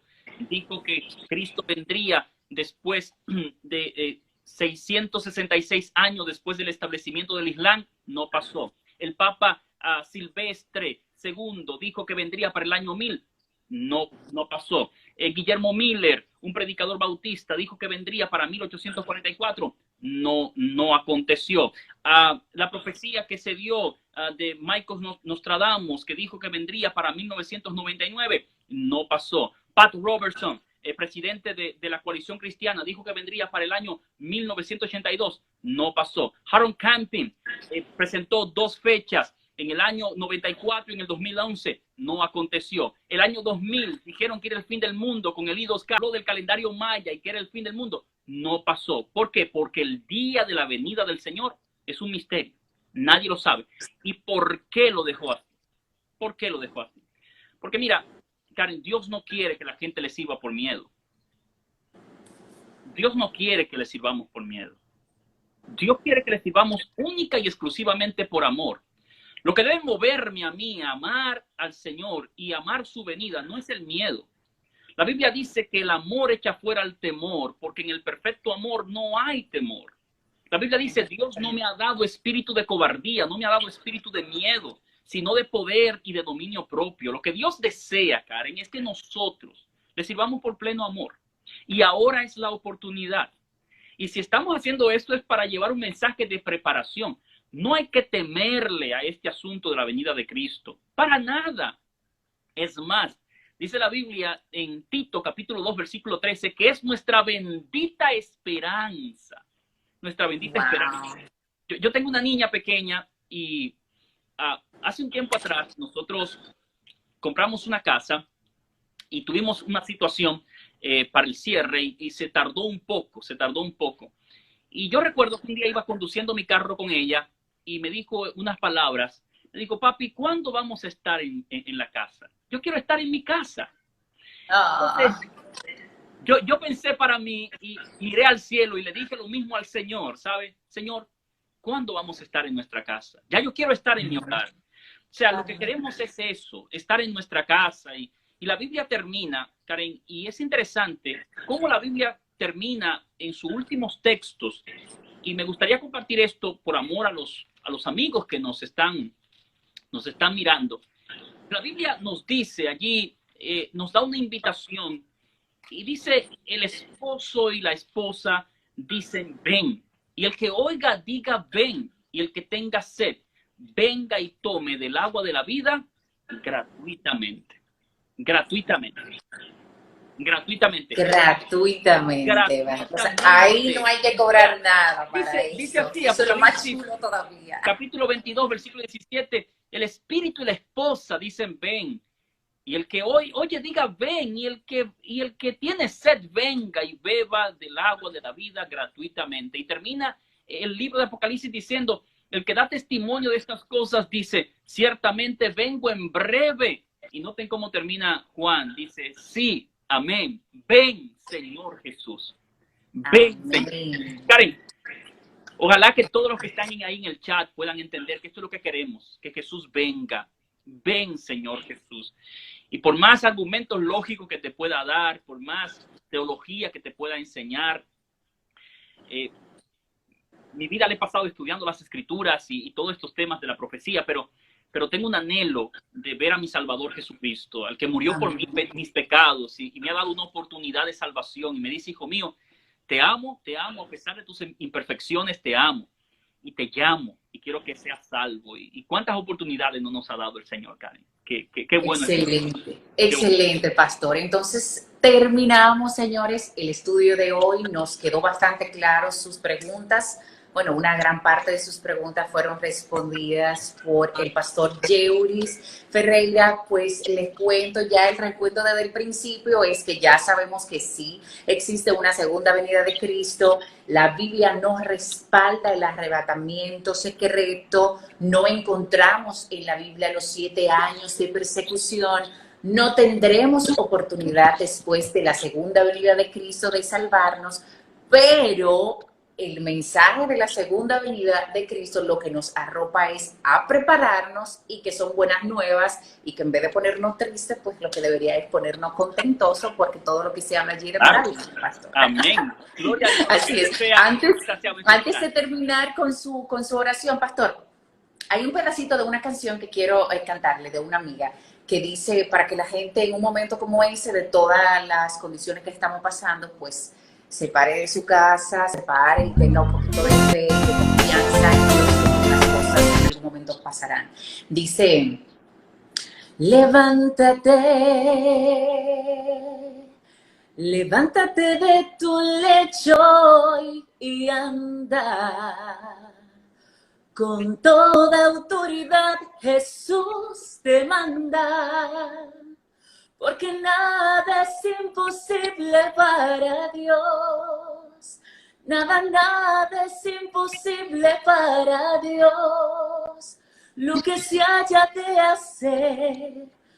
dijo que Cristo vendría después de 666 años después del establecimiento del Islam. No pasó. El Papa Silvestre II dijo que vendría para el año 1000. No pasó. Guillermo Miller, un predicador bautista, dijo que vendría para 1844. No aconteció. La profecía que se dio de Michael Nostradamus, que dijo que vendría para 1999, no pasó. Pat Robertson, presidente de la coalición cristiana, dijo que vendría para el año 1982, no pasó. Harold Camping presentó 2 fechas, en el año 94 y en el 2011, no aconteció. El año 2000 dijeron que era el fin del mundo con el I2K, habló del calendario maya y que era el fin del mundo. No pasó. ¿Por qué? Porque el día de la venida del Señor es un misterio. Nadie lo sabe. ¿Y por qué lo dejó así? ¿Por qué lo dejó así? Porque mira, Karen, Dios no quiere que la gente le sirva por miedo. Dios no quiere que le sirvamos por miedo. Dios quiere que le sirvamos única y exclusivamente por amor. Lo que debe moverme a mí a amar al Señor y amar su venida no es el miedo. La Biblia dice que el amor echa fuera el temor, porque en el perfecto amor no hay temor. La Biblia dice, Dios no me ha dado espíritu de cobardía, no me ha dado espíritu de miedo, sino de poder y de dominio propio. Lo que Dios desea, Karen, es que nosotros le sirvamos por pleno amor. Y ahora es la oportunidad. Y si estamos haciendo esto es para llevar un mensaje de preparación. No hay que temerle a este asunto de la venida de Cristo. Para nada. Es más, dice la Biblia en Tito capítulo 2 versículo 13 que es nuestra bendita esperanza nuestra bendita esperanza. Wow. Yo tengo una niña pequeña y hace un tiempo atrás nosotros compramos una casa y tuvimos una situación para el cierre y se tardó un poco, se tardó un poco. Y yo recuerdo que un día iba conduciendo mi carro con ella y me dijo unas palabras. Me dijo, papi, ¿cuándo vamos a estar en la casa? Yo quiero estar en mi casa. Ah, Entonces, yo pensé para mí y miré al cielo y le dije lo mismo al Señor, ¿sabe? Señor, ¿cuándo vamos a estar en nuestra casa? Ya yo quiero estar en mi hogar. O sea, lo que queremos es eso, estar en nuestra casa. Y la Biblia termina, Karen, y es interesante cómo la Biblia termina en sus últimos textos. Y me gustaría compartir esto por amor a los amigos que nos están mirando. La Biblia nos dice allí, nos da una invitación y dice, el esposo y la esposa dicen, ven. Y el que oiga, diga, ven. Y el que tenga sed, venga y tome del agua de la vida gratuitamente. Gratuitamente. Gratuitamente. gratuitamente. O sea, ahí no Gratuitamente. hay que O sea, cobrar nada para dice eso. así, Eso es lo más Apocalipsis, chulo todavía. capítulo 22, versículo 17. El espíritu y la esposa dicen, ven. Y el que oye, diga, ven. Y el que tiene sed, venga y beba del agua de la vida gratuitamente. Y termina el libro de Apocalipsis diciendo, el que da testimonio de estas cosas dice, ciertamente vengo en breve. Y noten cómo termina Juan. Dice, sí, amén. Ven, Señor Jesús. Ven, Señor. Amén. Karen, ojalá que todos los que están ahí en el chat puedan entender que esto es lo que queremos, que Jesús venga. Ven, Señor Jesús. Y por más argumentos lógicos que te pueda dar, por más teología que te pueda enseñar, mi vida le he pasado estudiando las escrituras y todos estos temas de la profecía, pero tengo un anhelo de ver a mi Salvador Jesucristo, al que murió por mis pecados y me ha dado una oportunidad de salvación. Y me dice, hijo mío, te amo, a pesar de tus imperfecciones, te amo y te llamo y quiero que seas salvo. ¿Y cuántas oportunidades no nos ha dado el Señor, Karen? Qué bueno es Dios. Excelente, excelente, pastor. Entonces, terminamos, señores, el estudio de hoy. Nos quedó bastante claro sus preguntas. Bueno, una gran parte de sus preguntas fueron respondidas por el pastor Yeuris Ferreira. Pues les cuento ya el recuento desde el principio, es que ya sabemos que sí existe una segunda venida de Cristo. La Biblia nos respalda el arrebatamiento secreto. No encontramos en la Biblia los 7 años de persecución. No tendremos oportunidad después de la segunda venida de Cristo de salvarnos, pero el mensaje de la segunda venida de Cristo lo que nos arropa es a prepararnos y que son buenas nuevas y que en vez de ponernos tristes, pues lo que debería es ponernos contentosos porque todo lo que se habla allí es maravilloso, pastor. Amén. Gloria a Dios. Así es. Antes de terminar con su oración, pastor, hay un pedacito de una canción que quiero cantarle de una amiga que dice para que la gente en un momento como ese, de todas las condiciones que estamos pasando, pues se pare de su casa, se pare y tenga un poquito de fe, de confianza en Dios, que las cosas en algún momento pasarán. Dice, levántate, levántate de tu lecho y anda. Con toda autoridad Jesús te manda, porque nada es imposible para Dios. Nada, nada es imposible para Dios. Lo que se haya de hacer,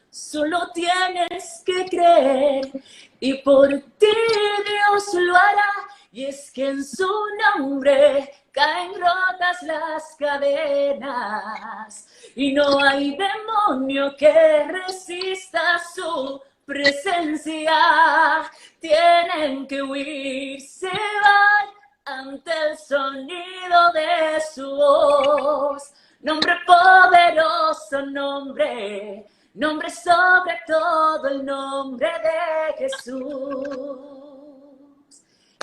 solo tienes que creer. Y por ti Dios lo hará. Y es que en su nombre caen rotas las cadenas y no hay demonio que resista su presencia. Tienen que huir, se van ante el sonido de su voz. Nombre poderoso, nombre, nombre sobre todo el nombre de Jesús.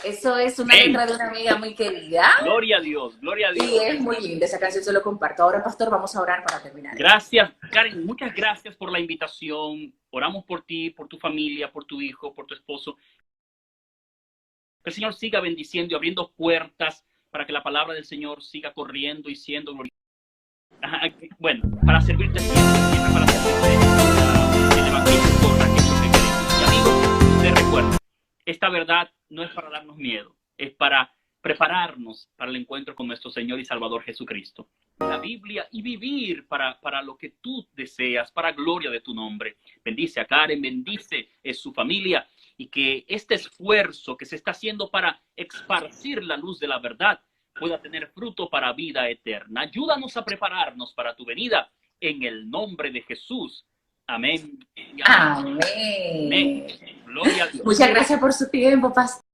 Eso es una letra de una amiga muy querida. Gloria a Dios, gloria a Dios. Y es muy linda, esa canción se lo comparto. Ahora, pastor, vamos a orar para terminar. Gracias, Karen, muchas gracias por la invitación. Oramos por ti, por tu familia, por tu hijo, por tu esposo. Que el Señor siga bendiciendo y abriendo puertas para que la palabra del Señor siga corriendo y siendo glorificada. Bueno, para servirte siempre para servirte, el Evangelio corra, que es lo que queremos. Y amigos, les recuerdo, esta verdad no es para darnos miedo, es para prepararnos para el encuentro con nuestro Señor y Salvador Jesucristo. La Biblia y vivir para lo que tú deseas, para gloria de tu nombre. Bendice a Karen, bendice a su familia, y que este esfuerzo que se está haciendo para esparcir la luz de la verdad pueda tener fruto para vida eterna. Ayúdanos a prepararnos para tu venida en el nombre de Jesús. Amén. Amén. Amén. Gloria a Dios. Muchas gracias por su tiempo, pastor.